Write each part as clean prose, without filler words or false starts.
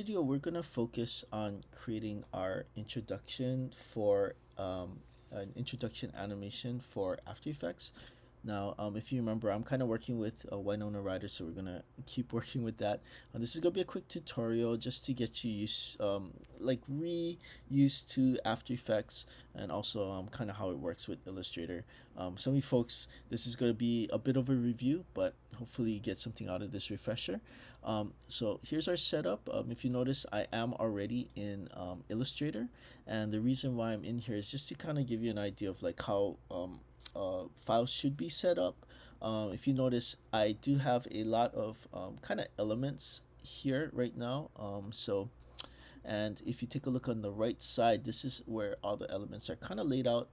Video, we're gonna focus on creating our introduction for an introduction animation for After Effects. Now, if you remember, I'm kind of working with Winona Ryder, so we're gonna keep working with that. This is gonna be a quick tutorial just to get you used to After Effects, and also kind of how it works with Illustrator. Some of you folks, this is gonna be a bit of a review, but hopefully you get something out of this refresher. So here's our setup. If you notice, I am already in Illustrator, and the reason why I'm in here is just to kind of give you an idea of like how files should be set up. If you notice, I do have a lot of kind of elements here right now. And if you take a look on the right side, this is where all the elements are kind of laid out.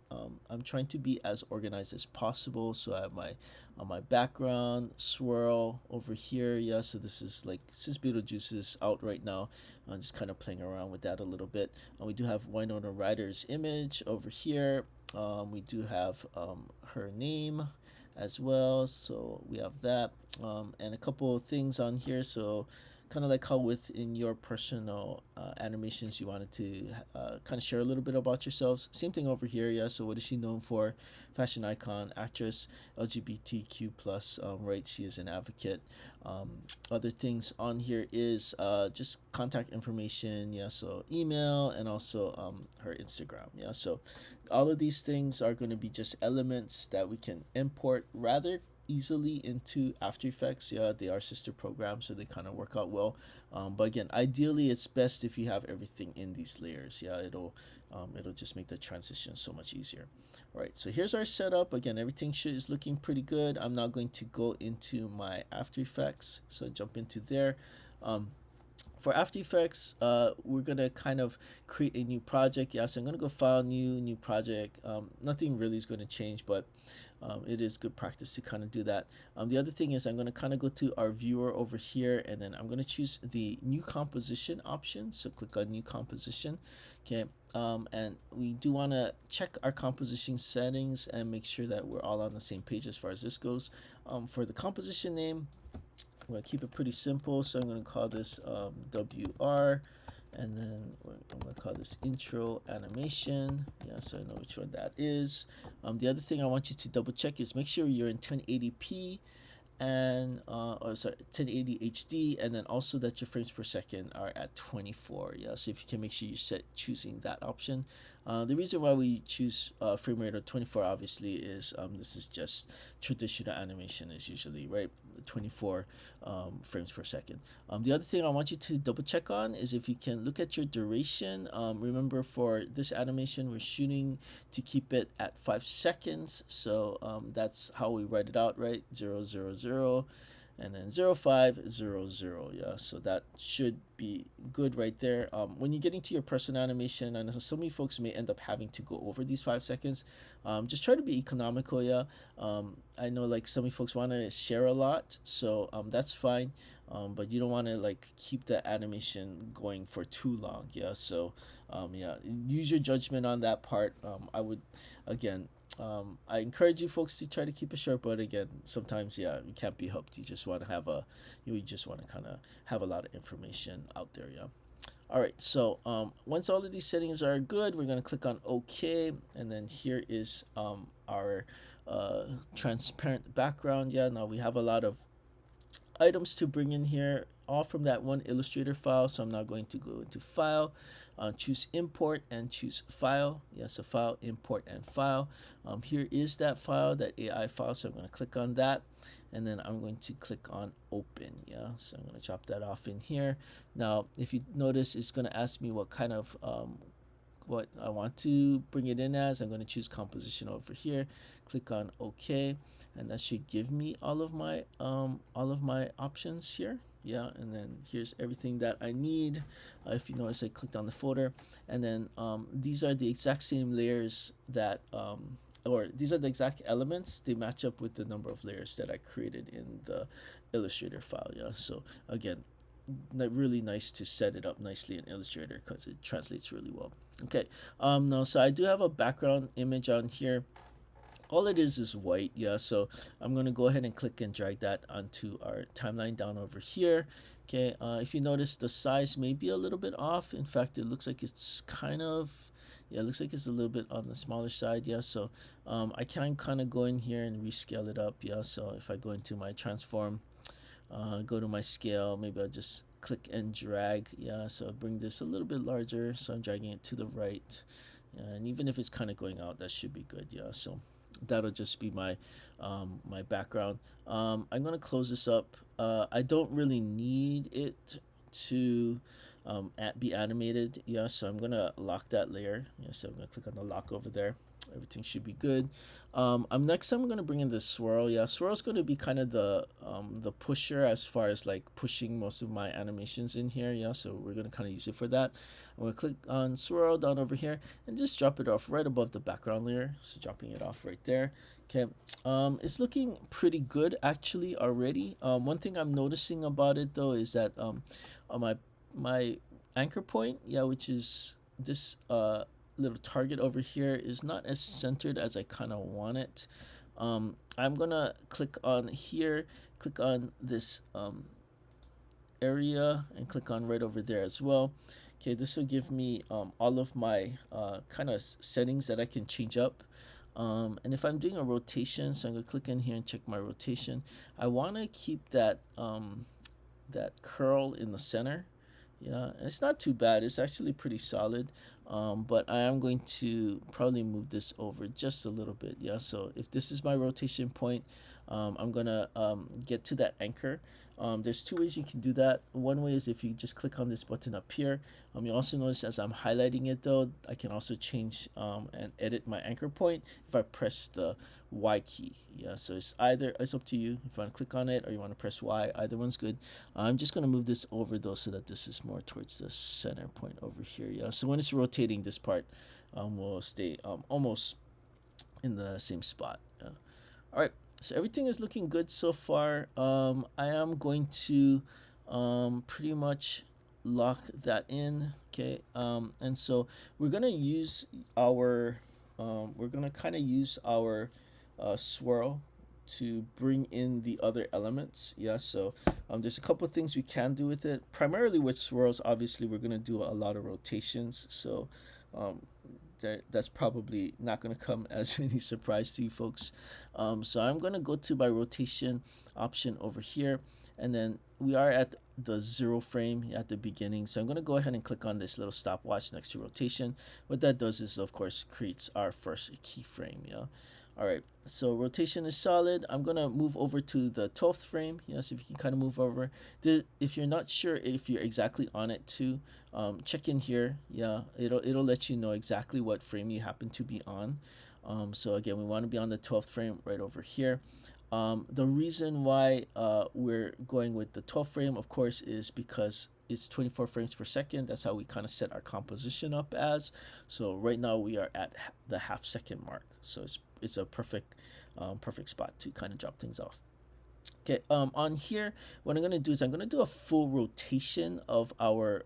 I'm trying to be as organized as possible. So I have my background swirl over here. Yeah, so this is like, since Beetlejuice is out right now, I'm just kind of playing around with that a little bit. We do have Winona Ryder's image over here. We do have her name as well, so we have that, and a couple of things on here. So kind of like how within your personal animations you wanted to kind of share a little bit about yourselves. Same thing over here. Yeah, so what is she known for? Fashion icon, actress, LGBTQ plus, right? She is an advocate. Other things on here is just contact information. Yeah, so email, and also her Instagram. Yeah, so all of these things are going to be just elements that we can import rather easily into After Effects. Yeah, they are sister programs, so they kind of work out well. But again, ideally, it's best if you have everything in these layers. Yeah, it'll just make the transition so much easier. All right, so here's our setup. Again, everything is looking pretty good. I'm now going to go into my After Effects, so jump into there. For After Effects, we're gonna kind of create a new project. Yeah, so I'm gonna go file new project. Nothing really is going to change, but it is good practice to kind of do that. The other thing is I'm gonna kind of go to our viewer over here, and then I'm gonna choose the new composition option. So click on new composition. Okay, and we do want to check our composition settings and make sure that we're all on the same page as far as this goes. For the composition name, I'm going to keep it pretty simple, so I'm going to call this WR, and then I'm going to call this intro animation. Yeah, so I know which one that is. The other thing I want you to double check is make sure you're in 1080p, and or sorry, 1080 HD, and then also that your frames per second are at 24. Yeah, so if you can make sure you set choosing that option. The reason why we choose frame rate of 24 obviously is this is just traditional animation is usually right 24 frames per second. The other thing I want you to double check on is if you can look at your duration. Remember, for this animation we're shooting to keep it at 5 seconds, so that's how we write it out, right? 000 and then 0500. Yeah, so that should be good right there. When you're getting to your personal animation, and so many folks may end up having to go over these 5 seconds, just try to be economical. Yeah, I know like some folks want to share a lot, so that's fine, but you don't want to like keep the animation going for too long. Yeah, so yeah, use your judgment on that part. I would, again, I encourage you folks to try to keep it short, but again, sometimes yeah, you can't be helped. You just want to have you just want to kind of have a lot of information out there. Yeah. All right, so once all of these settings are good, we're gonna click on OK, and then here is our transparent background. Yeah, now we have a lot of items to bring in here, all from that one Illustrator file. So I'm now going to go into File, choose Import, and choose File. Yes, a file, import, and file. Here is that file, that AI file. So I'm going to click on that, and then I'm going to click on Open. Yeah, so I'm going to drop that off in here. Now, if you notice, it's going to ask me what kind of what I want to bring it in as. I'm going to choose composition over here, click on OK, and that should give me all of my options here. Yeah, and then here's everything that I need. If you notice, I clicked on the folder, and then these are the exact same layers that or these are the exact elements. They match up with the number of layers that I created in the Illustrator file. Yeah, so again, really nice to set it up nicely in Illustrator because it translates really well. Okay, now so I do have a background image on here. all it is white. Yeah, so I'm gonna go ahead and click and drag that onto our timeline down over here. Okay, if you notice, the size may be a little bit off. In fact, it looks like it's kind of, yeah, it looks like it's a little bit on the smaller side. Yeah, so I can kind of go in here and rescale it up. Yeah, so if I go into my transform, go to my scale, maybe I'll just click and drag. Yeah, so bring this a little bit larger, so I'm dragging it to the right. Yeah, and even if it's kind of going out, that should be good. Yeah, so that'll just be my my background. I'm gonna close this up. I don't really need it to be animated. Yeah, so I'm gonna lock that layer. Yeah, so I'm gonna click on the lock over there. Everything should be good. Next I'm gonna bring in the swirl. Yeah, swirl's gonna be kind of the pusher as far as like pushing most of my animations in here. Yeah, so we're gonna kind of use it for that. I'm gonna click on swirl down over here and just drop it off right above the background layer. So dropping it off right there. Okay, it's looking pretty good actually already. One thing I'm noticing about it though is that on my anchor point, yeah, which is this little target over here, is not as centered as I kind of want it. I'm gonna click on here, click on this area, and click on right over there as well. Okay, this will give me all of my kind of settings that I can change up. And if I'm doing a rotation, so I'm gonna click in here and check my rotation. I want to keep that that curl in the center. Yeah, it's not too bad. It's actually pretty solid. But I am going to probably move this over just a little bit. Yeah, so if this is my rotation point, I'm gonna get to that anchor. There's two ways you can do that. One way is if you just click on this button up here. You also notice as I'm highlighting it though, I can also change and edit my anchor point if I press the Y key. Yeah, so it's up to you if you want to click on it or you want to press Y. Either one's good. I'm just gonna move this over though so that this is more towards the center point over here. Yeah, so when it's rotating, this part will stay almost in the same spot. Yeah. All right, so everything is looking good so far. I am going to pretty much lock that in. Okay, and so we're gonna use our we're gonna kind of use our swirl to bring in the other elements. Yeah, so there's a couple of things we can do with it. Primarily with swirls, obviously we're gonna do a lot of rotations. So um, that's probably not going to come as any surprise to you folks. So I'm going to go to my rotation option over here, and then we are at the 0 frame at the beginning. So I'm going to go ahead and click on this little stopwatch next to rotation. What that does is, of course, creates our first keyframe. Yeah. All right, so rotation is solid. I'm gonna move over to the 12th frame. Yes, if you can kind of move over. If you're not sure if you're exactly on it too, check in here. Yeah, it'll let you know exactly what frame you happen to be on. So again, we want to be on the 12th frame right over here. The reason why we're going with the 12th frame, of course, is because it's 24 frames per second. That's how we kind of set our composition up as. So right now we are at the half-second mark. So it's a perfect perfect spot to kind of drop things off. Okay, on here, what I'm gonna do is I'm gonna do a full rotation of our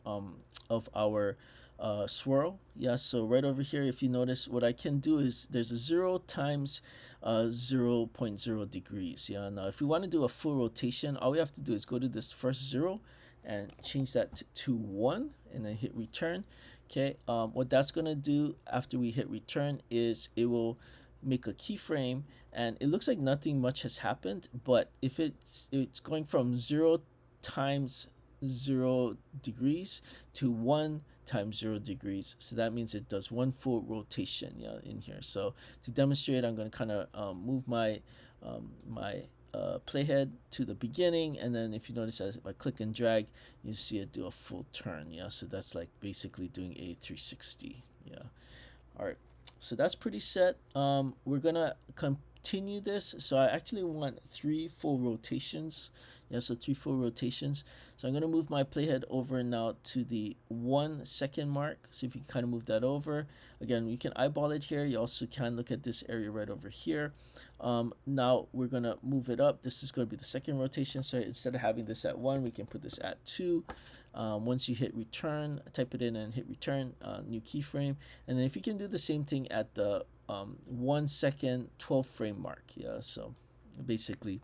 swirl. Yeah, so right over here, if you notice, what I can do is there's a 0 times 0.0 degrees. Yeah, now if we want to do a full rotation, all we have to do is go to this first 0 and change that to 1 and then hit return. Okay, what that's gonna do after we hit return is it will make a keyframe, and it looks like nothing much has happened, but if it's going from 0 times 0 degrees to 1 times 0 degrees, so that means it does one full rotation, yeah, in here. So to demonstrate, I'm going to kind of move my playhead to the beginning, and then if you notice, as if I click and drag, you see it do a full turn. Yeah, so that's like basically doing a 360. Yeah. All right, so that's pretty set. We're gonna continue this. So I actually want 3 full rotations. Yeah, so 3 full rotations. So I'm gonna move my playhead over now to the 1 second mark. So if you can kind of move that over. Again, you can eyeball it here. You also can look at this area right over here. Now we're gonna move it up. This is gonna be the second rotation. So instead of having this at 1, we can put this at 2. Once you hit return, type it in and hit return, new keyframe. And then if you can do the same thing at the 1 second 12 frame mark. Yeah, so basically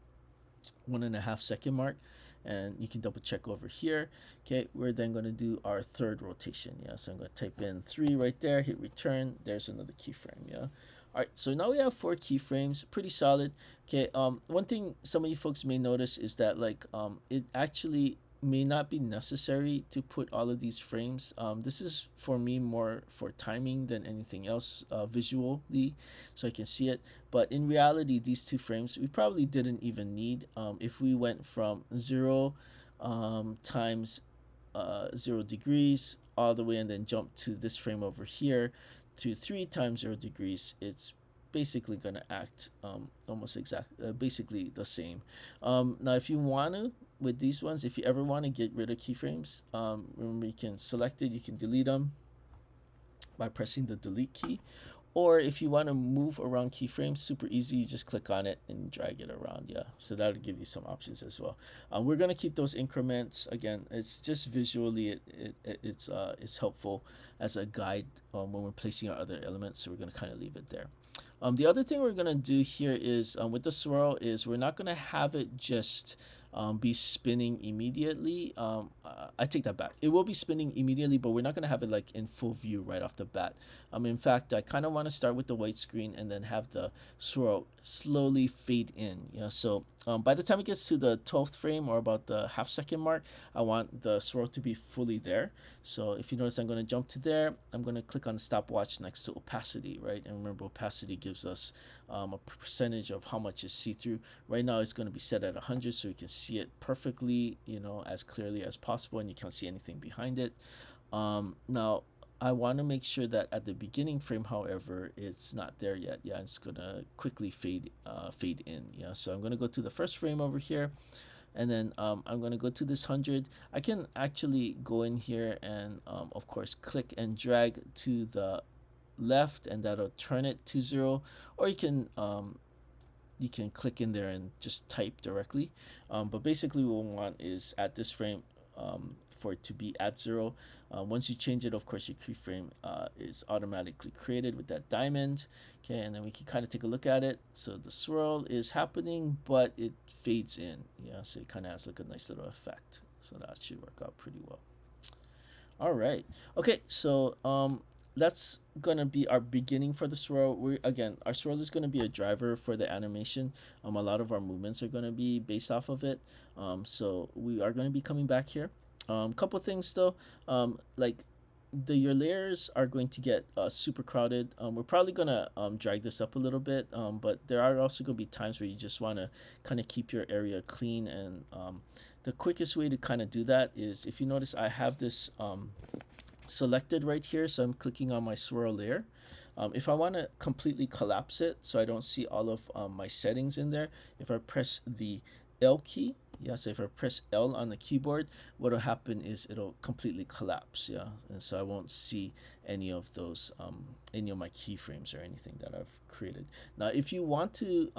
1.5 second mark, and you can double check over here. Okay, we're then going to do our third rotation. Yeah, so I'm going to type in 3 right there, hit return. There's another keyframe. Yeah. All right, so now we have 4 keyframes, pretty solid. Okay, one thing some of you folks may notice is that like it actually may not be necessary to put all of these frames. This is for me more for timing than anything else visually, so I can see it. But in reality, these 2 frames we probably didn't even need. If we went from 0 times 0 degrees all the way and then jump to this frame over here to 3 times 0 degrees, it's basically going to act almost basically the same. Now if you want to, with these ones, if you ever want to get rid of keyframes, remember you can select it, you can delete them by pressing the delete key, or if you want to move around keyframes, super easy, you just click on it and drag it around. Yeah, so that'll give you some options as well. We're going to keep those increments. Again, it's just visually it's helpful as a guide when we're placing our other elements, so we're going to kind of leave it there. The other thing we're going to do here is with the swirl is we're not going to have it just be spinning immediately. I take that back. It will be spinning immediately, but we're not going to have it like in full view right off the bat. In fact, I kind of want to start with the white screen and then have the swirl slowly fade in. Yeah, so by the time it gets to the 12th frame or about the half-second mark, I want the swirl to be fully there. So if you notice, I'm going to jump to there. I'm going to click on the stopwatch next to opacity, right? And remember, opacity gives us a percentage of how much is see-through. Right now, it's going to be set at 100, so you can see it perfectly, as clearly as possible, and you can't see anything behind it. Now, I want to make sure that at the beginning frame, however, it's not there yet. Yeah, it's gonna quickly fade in. Yeah, so I'm gonna go to the first frame over here, and then I'm gonna go to this 100. I can actually go in here and of course click and drag to the left, and that'll turn it to 0. Or you can click in there and just type directly. But basically, what we want is at this frame for it to be at 0. Once you change it, of course, your keyframe is automatically created with that diamond. Okay, and then we can kind of take a look at it. So the swirl is happening, but it fades in. Yeah, so it kind of has like a nice little effect. So that should work out pretty well. All right. Okay, so that's gonna be our beginning for the swirl. Our swirl is gonna be a driver for the animation. A lot of our movements are gonna be based off of it. So we are gonna be coming back here. Couple things though, like your layers are going to get super crowded. We're probably gonna drag this up a little bit, but there are also gonna be times where you just want to kind of keep your area clean, and the quickest way to kind of do that is, if you notice, I have this selected right here, so I'm clicking on my swirl layer. If I want to completely collapse it so I don't see all of my settings in there, if I press the L key, yeah, so if I press L on the keyboard, what will happen is it'll completely collapse, yeah, and so I won't see any of those any of my keyframes or anything that I've created. Now if you want to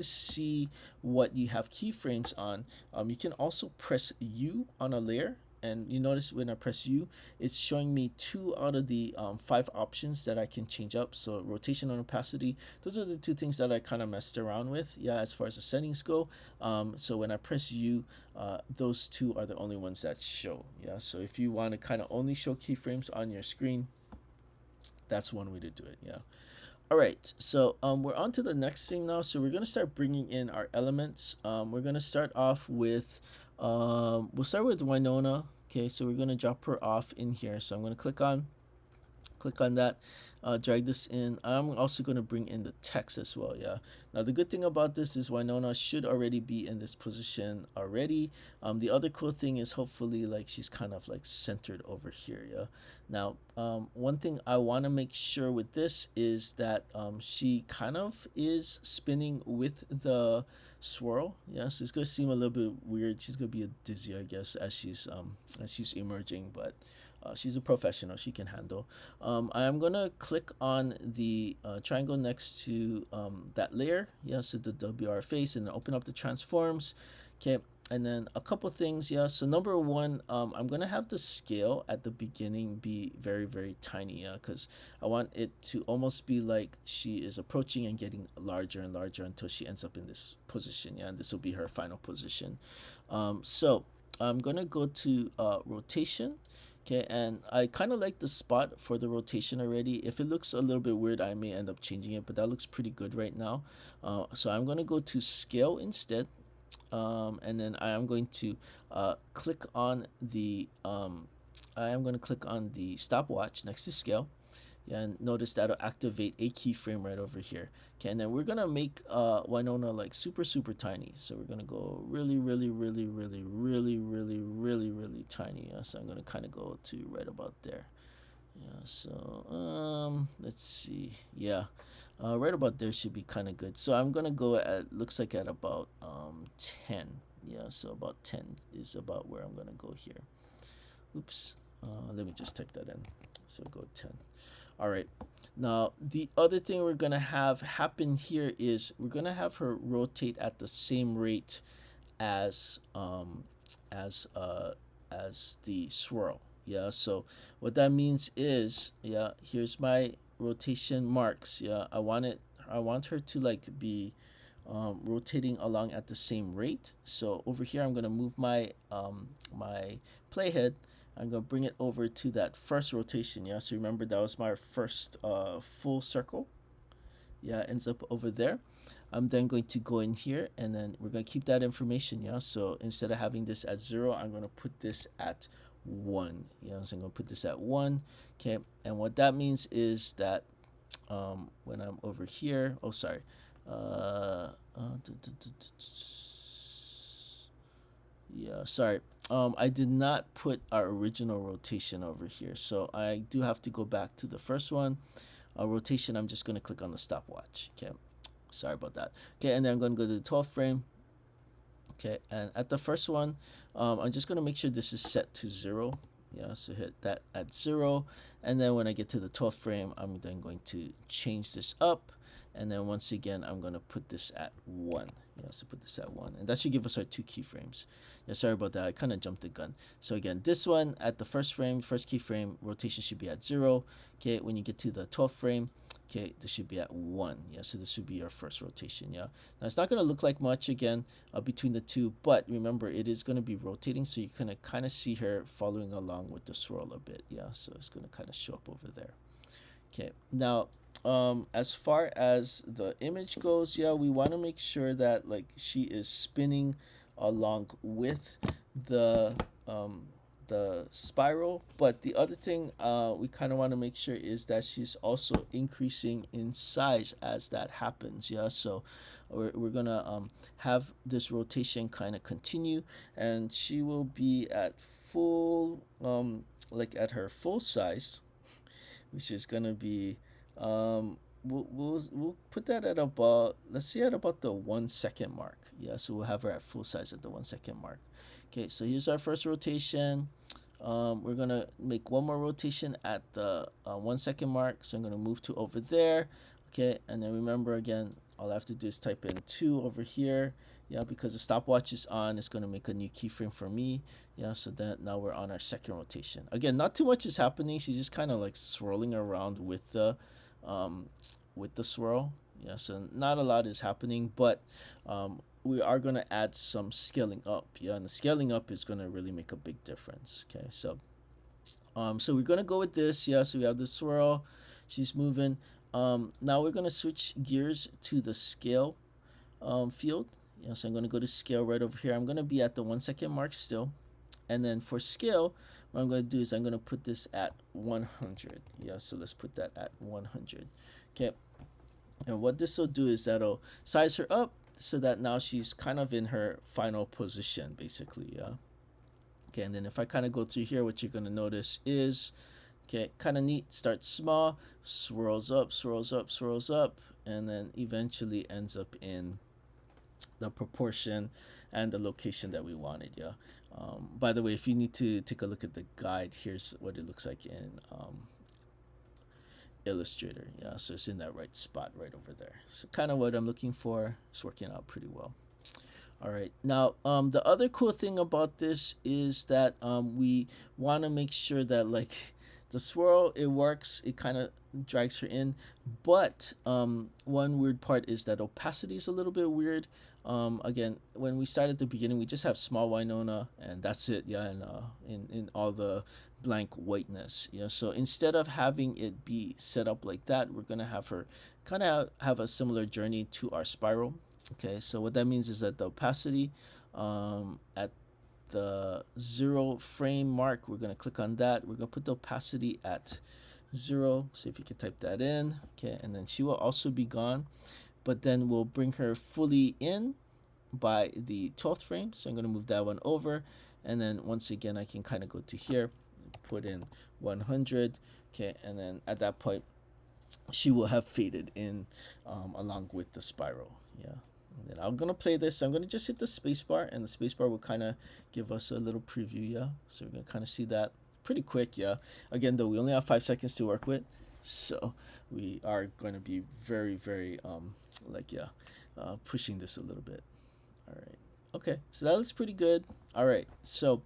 see what you have keyframes on, you can also press U on a layer, and you notice when I press U, it's showing me 2 out of the 5 options that I can change up. So rotation and opacity, those are the 2 things that I kind of messed around with, yeah, as far as the settings go. So when I press U, those 2 are the only ones that show. Yeah, so if you want to kind of only show keyframes on your screen, that's one way to do it. Yeah. All right, so we're on to the next thing now. So we're going to start bringing in our elements. We're going to start off with we'll start with Winona. Okay, so we're going to drop her off in here. So I'm going to click on that, drag this in. I'm also going to bring in the text as well. Yeah, now the good thing about this is Winona should already be in this position already. The other cool thing is hopefully like she's kind of like centered over here. Yeah, now one thing I want to make sure with this is that she kind of is spinning with the swirl. Yeah, so it's gonna seem a little bit weird. She's gonna be a dizzy, I guess, as she's emerging, but she's a professional, she can handle. I'm gonna click on the triangle next to that layer, yeah, so the WR face, and then open up the transforms. Okay, and then a couple things, yeah. So number one, I'm gonna have the scale at the beginning be very, very tiny, yeah, because I want it to almost be like she is approaching and getting larger and larger until she ends up in this position, yeah, and this will be her final position. So I'm gonna go to rotation. Okay, and I kind of like the spot for the rotation already. If it looks a little bit weird, I may end up changing it, but that looks pretty good right now. So I'm gonna go to scale instead, and then I am going to click on the stopwatch next to scale. Yeah, and notice that'll activate a keyframe right over here. Okay, and then we're gonna make Winona like super super tiny. So we're gonna go really really really really really really really really tiny. Yeah, so I'm gonna kind of go to right about there. Yeah, so let's see. Yeah, right about there should be kind of good. So I'm gonna go at, looks like at about 10. Yeah, so about 10 is about where I'm gonna go here. Oops. Let me just type that in. So go 10. All right. Now the other thing we're gonna have happen here is we're gonna have her rotate at the same rate as as uh as the swirl. Yeah, so what that means is, yeah, here's my rotation marks. Yeah, I want her to like be rotating along at the same rate. So over here I'm gonna move my my playhead. I'm gonna bring it over to that first rotation. Yeah, so remember that was my first full circle. Yeah, ends up over there. I'm then going to go in here and then we're going to keep that information. Yeah, so instead of having this at 0, I'm going to put this at 1. Yeah, so I'm going to put this at 1. Okay, and what that means is that when I'm over here, oh sorry, yeah, sorry, I did not put our original rotation over here, so I do have to go back to the first one. Rotation, I'm just going to click on the stopwatch. Okay, sorry about that. Okay, and then I'm going to go to the 12th frame. Okay, and at the first one, I'm just going to make sure this is set to 0. Yeah, so hit that at 0, and then when I get to the 12th frame, I'm then going to change this up, and then once again I'm going to put this at 1. Yeah, so put this at 1, and that should give us our 2 keyframes. Yeah, sorry about that, I kind of jumped the gun. So again, this one at the first frame, first keyframe, rotation should be at 0. Okay, when you get to the 12th frame, okay, this should be at 1. Yeah, so this should be our first rotation. Yeah, now it's not going to look like much again between the two, but remember it is going to be rotating, so you're going to kind of see her following along with the swirl a bit. Yeah, so it's going to kind of show up over there. Okay, now as far as the image goes, yeah, we want to make sure that like she is spinning along with the spiral, but the other thing we kind of want to make sure is that she's also increasing in size as that happens. Yeah, so we're gonna have this rotation kind of continue, and she will be at full like at her full size, which is gonna be we'll put that at about, let's see, at about the 1 second mark. Yeah, so we'll have her at full size at the 1 second mark. Okay, so here's our first rotation. We're gonna make one more rotation at the 1 second mark, so I'm gonna move to over there. Okay, and then remember again, all I have to do is type in 2 over here. Yeah, because the stopwatch is on, it's gonna make a new keyframe for me. Yeah, so then now we're on our second rotation. Again, not too much is happening. She's just kind of like swirling around with the swirl. Yeah, so not a lot is happening, but we are going to add some scaling up. Yeah, and the scaling up is going to really make a big difference. Okay, so so we're going to go with this. Yeah, so we have the swirl, she's moving. Now we're going to switch gears to the scale field. Yeah, so I'm going to go to scale right over here. I'm going to be at the 1 second mark still, and then for scale, what I'm going to do is I'm going to put this at 100. Yeah, so let's put that at 100. Okay, and what this will do is that'll size her up so that now she's kind of in her final position, basically. Yeah. Okay, and then if I kind of go through here, what you're going to notice is, okay, kind of neat, starts small, swirls up, swirls up, swirls up, and then eventually ends up in the proportion and the location that we wanted. Yeah. By the way, if you need to take a look at the guide, here's what it looks like in Illustrator. Yeah, so it's in that right spot right over there. So kind of what I'm looking for. It's working out pretty well. All right. Now, the other cool thing about this is that we want to make sure that like the swirl it works. It kind of drags her in, but one weird part is that opacity is a little bit weird. Again, when we start at the beginning, we just have small Winona, and that's it. Yeah, and in all the blank whiteness. Yeah. So instead of having it be set up like that, we're gonna have her kind of have a similar journey to our spiral. Okay, so what that means is that the opacity at the 0 frame mark, we're going to click on that. We're going to put the opacity at 0. See if you can type that in. Okay, and then she will also be gone, but then we'll bring her fully in by the 12th frame. So I'm going to move that one over. And then once again, I can kind of go to here, put in 100. Okay, and then at that point, she will have faded in along with the spiral. Yeah. And then I'm gonna play this. I'm gonna just hit the spacebar, and the spacebar will kind of give us a little preview. Yeah, so we're gonna kind of see that pretty quick. Yeah. Again, though, we only have 5 seconds to work with, so we are going to be very, very like yeah, pushing this a little bit. All right. Okay. So that looks pretty good. All right. So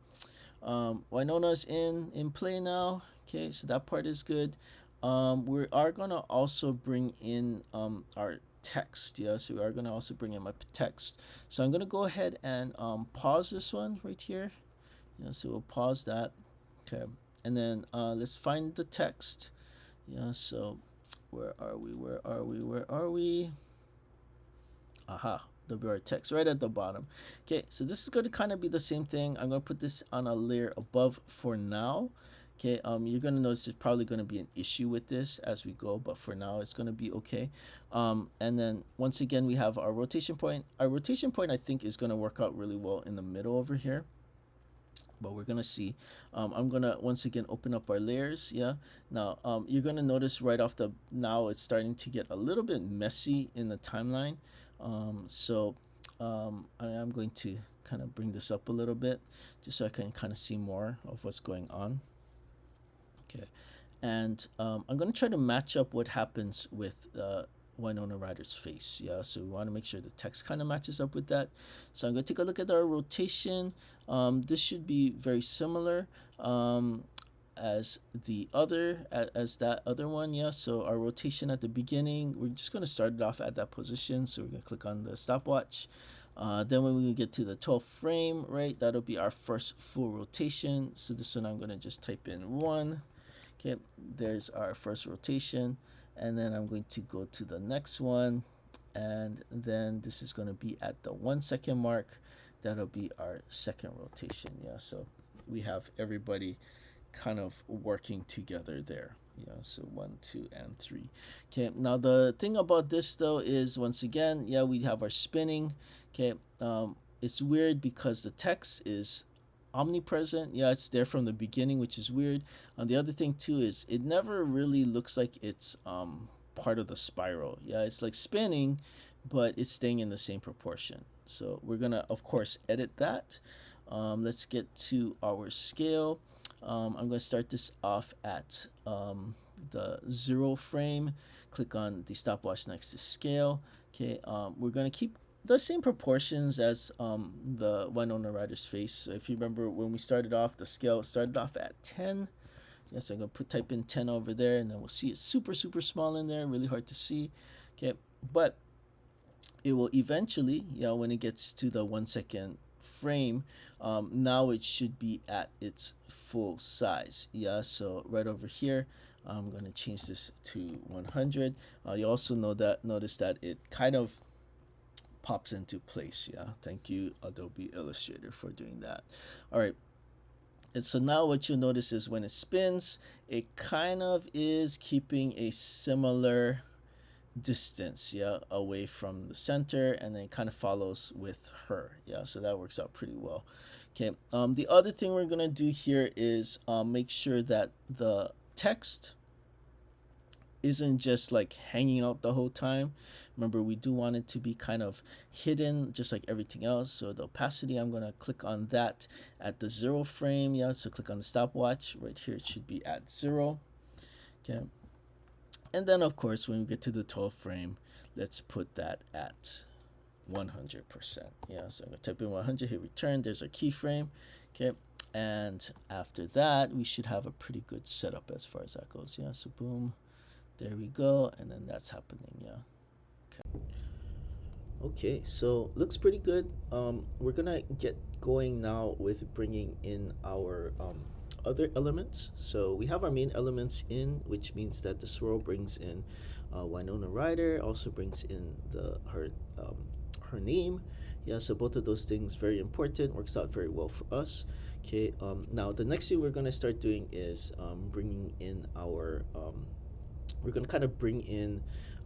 Winona's in play now. Okay. So that part is good. We are gonna also bring in our text. Yeah, so we are gonna also bring in my text. So I'm gonna go ahead and pause this one right here. Yeah, so we'll pause that. Okay, and then let's find the text. Yeah, so where are we? Where are we? Where are we? Aha, the word text right at the bottom. Okay, so this is going to kind of be the same thing. I'm going to put this on a layer above for now. Okay, you're going to notice there's probably going to be an issue with this as we go, but for now it's going to be okay. And then once again, we have our rotation point. Our rotation point, I think, is going to work out really well in the middle over here, but we're gonna see. I'm gonna once again open up our layers. Yeah, now you're gonna notice right off the now it's starting to get a little bit messy in the timeline. So I am going to kind of bring this up a little bit just so I can kind of see more of what's going on. Okay, and I'm gonna try to match up what happens with Winona Ryder's face. Yeah, so we want to make sure the text kind of matches up with that. So I'm going to take a look at our rotation. This should be very similar as the other as that other one. Yeah, so our rotation at the beginning, we're just going to start it off at that position. So we're going to click on the stopwatch. Then when we get to the 12th frame, right, that'll be our first full rotation. So this one I'm going to just type in 1. Okay, there's our first rotation, and then I'm going to go to the next one, and then this is going to be at the 1 second mark. That'll be our second rotation. Yeah, so we have everybody kind of working together there. Yeah, so 1, 2, and 3. Okay, now the thing about this though is once again, yeah, we have our spinning. Okay, it's weird because the text is omnipresent. Yeah, it's there from the beginning, which is weird. And the other thing too is it never really looks like it's part of the spiral. Yeah, it's like spinning, but it's staying in the same proportion. So we're gonna of course edit that. Let's get to our scale. I'm gonna start this off at the 0 frame. Click on the stopwatch next to scale. Okay, we're gonna keep the same proportions as the Winona Ryder's face. So if you remember when we started off, the scale started off at 10. Yes, I'm gonna type in 10 over there, and then we'll see it's super small in there, really hard to see. Okay, but it will eventually, yeah, when it gets to the 1 second frame, now it should be at its full size. Yeah, so right over here, I'm gonna change this to 100. You also notice that it kind of pops into place. Yeah, thank you Adobe Illustrator for doing that. All right, and so now what you'll notice is when it spins, it kind of is keeping a similar distance, yeah, away from the center, and then kind of follows with her. Yeah, so that works out pretty well. Okay, the other thing we're gonna do here is make sure that the text isn't just like hanging out the whole time. Remember, we do want it to be kind of hidden just like everything else. So the opacity, I'm going to click on that at the 0 frame. Yeah, so click on the stopwatch right here. It should be at 0. Okay, and then of course when we get to the 12th frame, let's put that at 100%. Yeah, so I'm gonna type in 100, hit return. There's our keyframe. Okay, and after that, we should have a pretty good setup as far as that goes. Yeah, so boom, there we go, and then that's happening. Yeah. Okay, so looks pretty good. We're gonna get going now with bringing in our other elements. So we have our main elements in, which means that the swirl brings in Winona Ryder, also brings in her name. Yeah, so both of those things very important. Works out very well for us. Okay, now the next thing we're gonna start doing is bringing in our we're gonna kind of bring in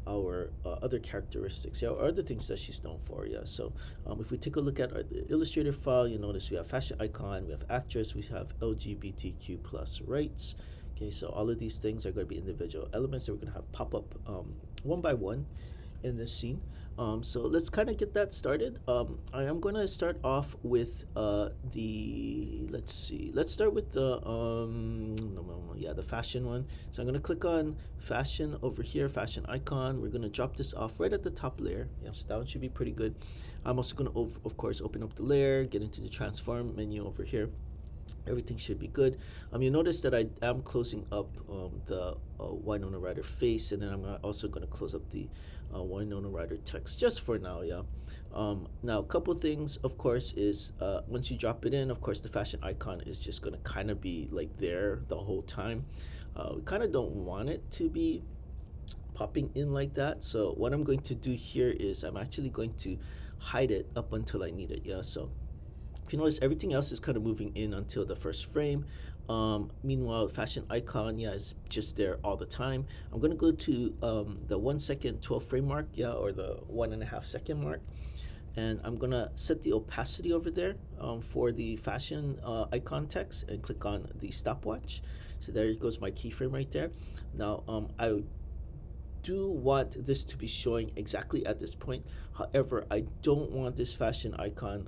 our other characteristics, yeah, or other things that she's known for, yeah. So if we take a look at the Illustrator file, you notice we have fashion icon, we have actress, we have LGBTQ plus rights. Okay, so all of these things are going to be individual elements that we're going to have pop up one by one in this scene. So let's kind of get that started. I am going to start off with let's see, let's start with the the fashion one. So I'm going to click on fashion over here, fashion icon. We're going to drop this off right at the top layer. Yeah, so that one should be pretty good. I'm also going to of course open up the layer, get into the transform menu over here. Everything should be good. You notice that I am closing up the Winona Ryder face, and then I'm also going to close up the Winona Ryder text just for now, yeah. Now, a couple things, of course, is once you drop it in, of course, the fashion icon is just going to kind of be like there the whole time. We kind of don't want it to be popping in like that. So what I'm going to do here is I'm actually going to hide it up until I need it, yeah. So if you notice, everything else is kind of moving in until the first frame. Meanwhile, fashion icon, yeah, is just there all the time. I'm going to go to the 1 second 12 frame mark, yeah, or the 1.5 second mark. And I'm going to set the opacity over there for the fashion icon text and click on the stopwatch. So there goes my keyframe right there. Now, I do want this to be showing exactly at this point. However, I don't want this fashion icon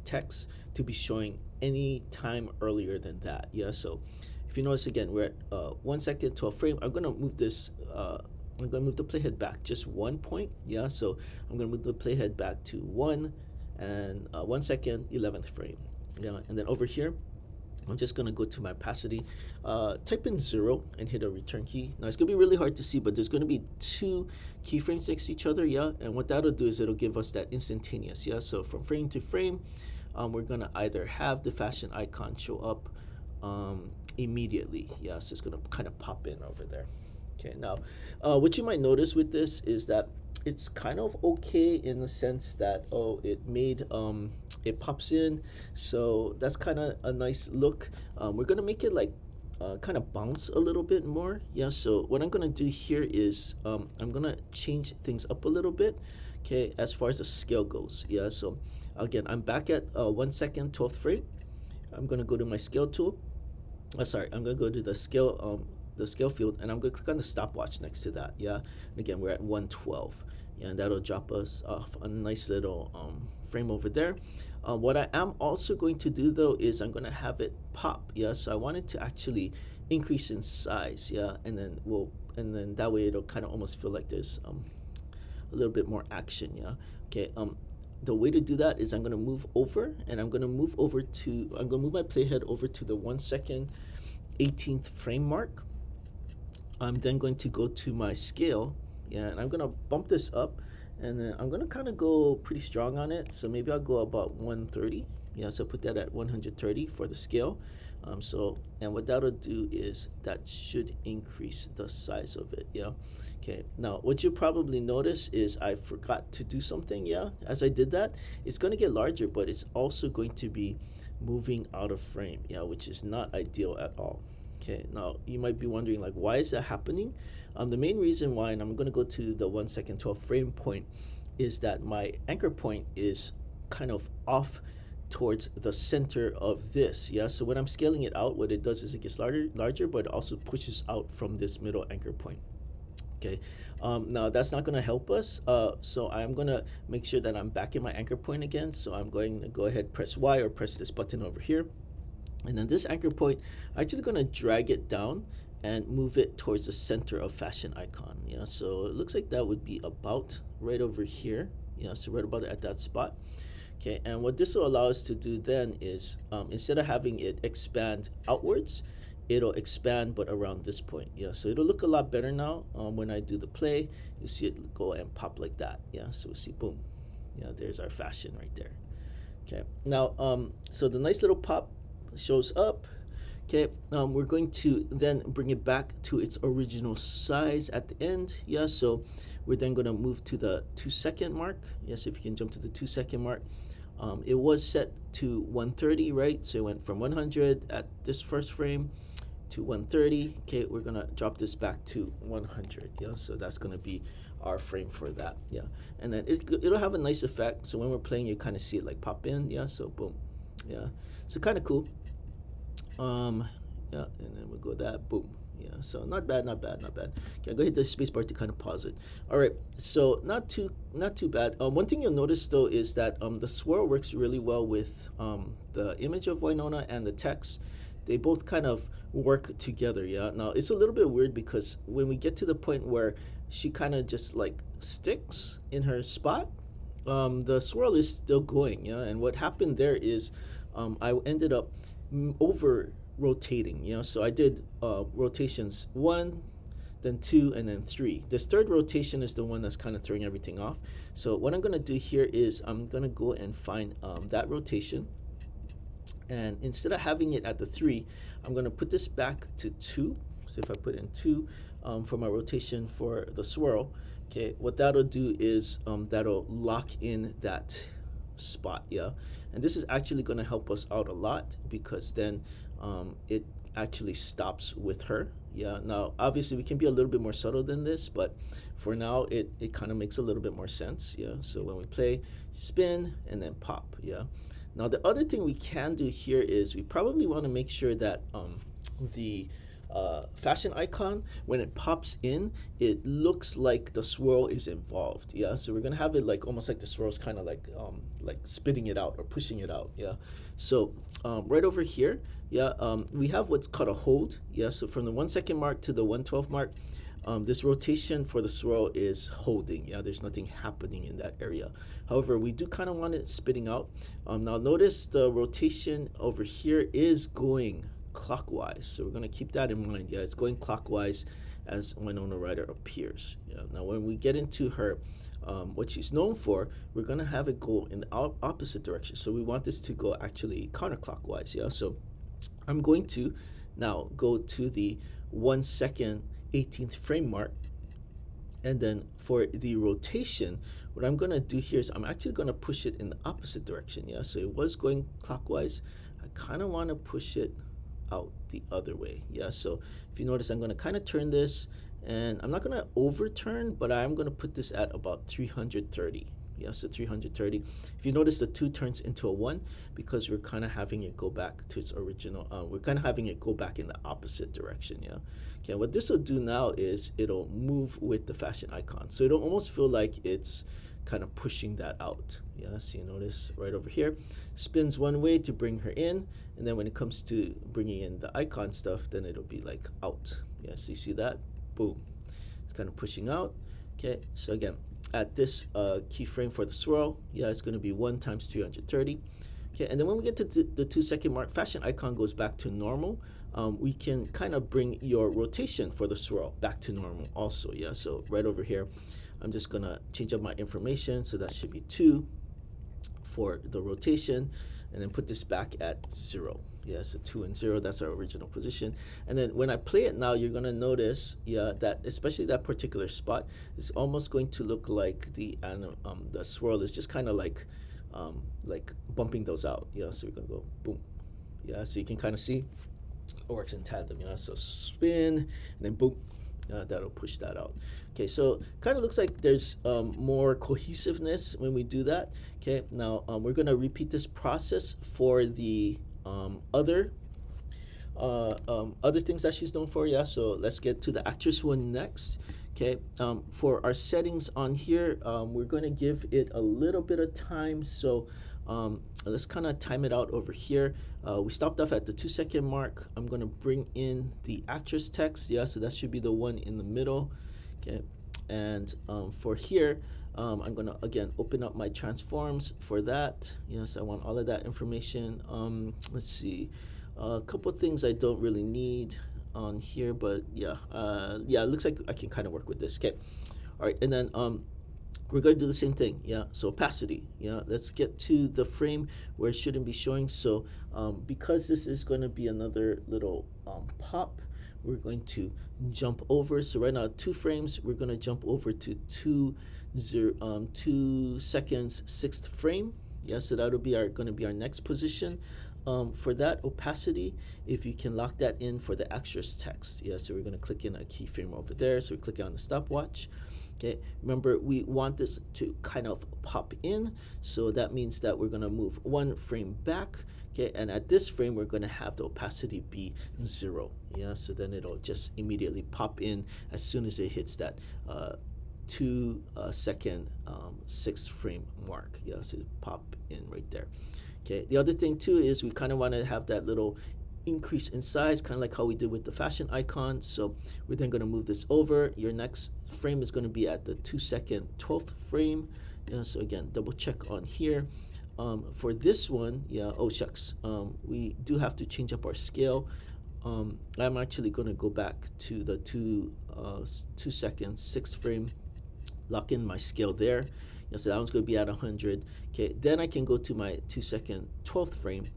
text to be showing any time earlier than that, yeah. So if you notice, again, we're at 1 second 12 frame. I'm gonna move this I'm gonna move the playhead back just 1 point, yeah. So I'm gonna move the playhead back to 1 and 1 second 11th frame, yeah. And then over here I'm just gonna go to my opacity, type in 0 and hit a return key. Now it's gonna be really hard to see, but there's gonna be 2 keyframes next to each other, yeah. And what that'll do is it'll give us that instantaneous, yeah. So from frame to frame, we're gonna either have the fashion icon show up immediately, yeah. So it's gonna kind of pop in over there. Okay, now what you might notice with this is that it's kind of okay in the sense that it pops in, so that's kind of a nice look. We're gonna make it like kind of bounce a little bit more, yeah. So what I'm gonna do here is I'm gonna change things up a little bit, okay, as far as the scale goes, yeah. So again, I'm back at 1 second 12th frame. I'm gonna go to my scale tool. I'm gonna go to the scale field, and I'm going to click on the stopwatch next to that, yeah. And again, we're at 112, yeah, and that'll drop us off a nice little frame over there. What I am also going to do though is I'm going to have it pop, yeah. So I want it to actually increase in size, yeah, and then that way it'll kind of almost feel like there's a little bit more action, yeah. Okay, the way to do that is I'm going to move over, and I'm going to move my playhead over to the 1 second 18th frame mark. I'm then going to go to my scale, yeah, and I'm gonna bump this up, and then I'm gonna kind of go pretty strong on it. So maybe I'll go about 130, yeah. So put that at 130 for the scale. And what that'll do is that should increase the size of it, yeah. Okay, now what you probably notice is I forgot to do something, yeah. As I did that, it's going to get larger, but it's also going to be moving out of frame, yeah, which is not ideal at all. Okay, now you might be wondering, like, why is that happening? The main reason why, and I'm going to go to the 1 second 12 frame point, is that my anchor point is kind of off towards the center of this, yeah. So when I'm scaling it out, what it does is it gets larger, but it also pushes out from this middle anchor point. Okay, now that's not going to help us, so I'm going to make sure that I'm back in my anchor point again. So I'm going to go ahead, press Y, or press this button over here, and then this anchor point, I'm actually going to drag it down and move it towards the center of fashion icon, yeah. So it looks like that would be about right over here, Yeah, so right about at that spot. Okay, and what this will allow us to do then is instead of having it expand outwards, it'll expand but around this point. Yeah, so it'll look a lot better now. When I do the play, you see it go and pop like that. Yeah, so we see boom. Yeah, there's our fashion right there. Okay, now so the nice little pop shows up. Okay, we're going to then bring it back to its original size at the end. Yeah, so we're then going to move to the 2-second mark. Yes, if you can jump to the 2-second mark. It was set to 130, right? So it went from 100 at this first frame to 130. Okay, we're gonna drop this back to 100. Yeah, so that's gonna be our frame for that. Yeah, and then it'll have a nice effect. So when we're playing, you kind of see it like pop in. Yeah, so boom. Yeah, so kind of cool. Yeah, and then we'll go that boom. Yeah, so not bad, not bad, not bad. Okay, I'll go hit the spacebar to kind of pause it. All right, so not too bad. One thing you'll notice though is that the swirl works really well with the image of Winona and the text. They both kind of work together. Yeah. Now it's a little bit weird because when we get to the point where she kind of just like sticks in her spot, the swirl is still going. Yeah, and what happened there is I ended up over rotating. You know, so I did rotations 1, then 2, and then 3. This third rotation is the one that's kind of throwing everything off. So what I'm going to do here is I'm going to go and find that rotation, and instead of having it at the 3, I'm going to put this back to 2. So if I put in 2 for my rotation for the swirl, okay, what that'll do is that'll lock in that spot. Yeah, and this is actually going to help us out a lot because then it actually stops with her. Yeah, now obviously we can be a little bit more subtle than this, but for now it kind of makes a little bit more sense. Yeah, so when we play, spin and then pop. Yeah, now the other thing we can do here is we probably want to make sure that the fashion icon, when it pops in, it looks like the swirl is involved. Yeah, so we're gonna have it like almost like the swirl's kind of like spitting it out or pushing it out. Yeah, so right over here, yeah, we have what's called a hold. Yeah, so from the 1-second mark to the 112 mark, this rotation for the swirl is holding. Yeah, there's nothing happening in that area. However, we do kind of want it spitting out. Now notice the rotation over here is going clockwise, so we're going to keep that in mind. Yeah, it's going clockwise as Winona Ryder appears. Yeah, now when we get into her what she's known for, we're going to have it go in the opposite direction, so we want this to go actually counterclockwise. Yeah, so I'm going to now go to the 1-second 18th frame mark, and then for the rotation, what I'm going to do here is I'm actually going to push it in the opposite direction. Yeah, so it was going clockwise. I kind of want to push it out the other way. Yeah, so if you notice, I'm going to kind of turn this, and I'm not going to overturn, but I'm going to put this at about 330. Yeah, so 330. If you notice, the 2 turns into a 1 because we're kind of having it go back to its original. We're kind of having it go back in the opposite direction. Yeah. Okay, what this will do now is it'll move with the fashion icon, so it'll almost feel like it's kind of pushing that out. Yeah, so you notice right over here, spins one way to bring her in, and then when it comes to bringing in the icon stuff, then it'll be like out. Yeah, so you see that? Boom. It's kind of pushing out. Okay, so again, at this keyframe for the swirl, yeah, it's going to be 1 times 330. Okay, and then when we get to the 2-second mark, fashion icon goes back to normal. We can kind of bring your rotation for the swirl back to normal also. Yeah, so right over here, I'm just gonna change up my information, so that should be 2 for the rotation, and then put this back at 0. Yeah, so 2 and 0, that's our original position. And then when I play it now, you're gonna notice, yeah, that especially that particular spot is almost going to look like the swirl is just kind of like bumping those out. Yeah, so we're gonna go boom. Yeah, so you can kind of see it works in tandem. Yeah, so spin and then boom. That'll push that out. Okay, so kind of looks like there's more cohesiveness when we do that. Okay, now we're gonna repeat this process for the other things that she's known for. Yeah, so let's get to the actress one next. Okay, for our settings on here, we're gonna give it a little bit of time. So let's kind of time it out over here. We stopped off at the 2-second mark. I'm gonna bring in the actress text. Yeah, so that should be the one in the middle. Okay, And for here, I'm gonna again open up my transforms for that. Yes, I want all of that information. Let's see, a couple of things I don't really need on here, but yeah, yeah, it looks like I can kind of work with this. Okay, all right, and then we're going to do the same thing. Yeah, so opacity. Yeah, let's get to the frame where it shouldn't be showing. So because this is going to be another little pop, we're going to jump over. So right now 2 frames, we're going to jump over to 2 seconds 6th frame. Yeah, so that'll be going to be our next position. For that opacity, if you can lock that in for the extras text. Yeah, so we're going to click in a keyframe over there. So we're clicking on the stopwatch. Okay, remember we want this to kind of pop in, so that means that we're going to move 1 frame back. Okay, and at this frame we're going to have the opacity be 0. Yeah, so then it'll just immediately pop in as soon as it hits that 2 second 6th frame mark. Yeah, so pop in right there. Okay, the other thing too is we kind of want to have that little increase in size, kind of like how we did with the fashion icon. So we're then going to move this over. Your next frame is going to be at the 2 second 12th frame. Yeah, so again, double check on here. For this one, yeah, oh shucks, we do have to change up our scale. I'm actually going to go back to the 2 second 6th frame, lock in my scale there. Yeah, so that one's going to be at 100. Okay, then I can go to my 2 second 12th frame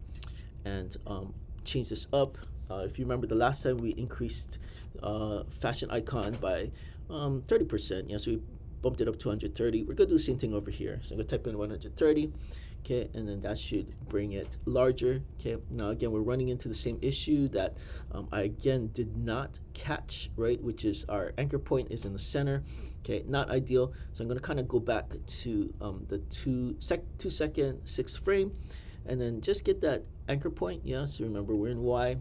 and change this up. If you remember the last time we increased fashion icon by 30%, yeah, so we bumped it up to 130. We're gonna do the same thing over here. So I'm gonna type in 130, okay, and then that should bring it larger. Okay, now again, we're running into the same issue that I again did not catch, right, which is our anchor point is in the center. Okay, not ideal. So I'm gonna kind of go back to the 2 second 6th frame, and then just get that anchor point. Yeah, so remember we're in Y.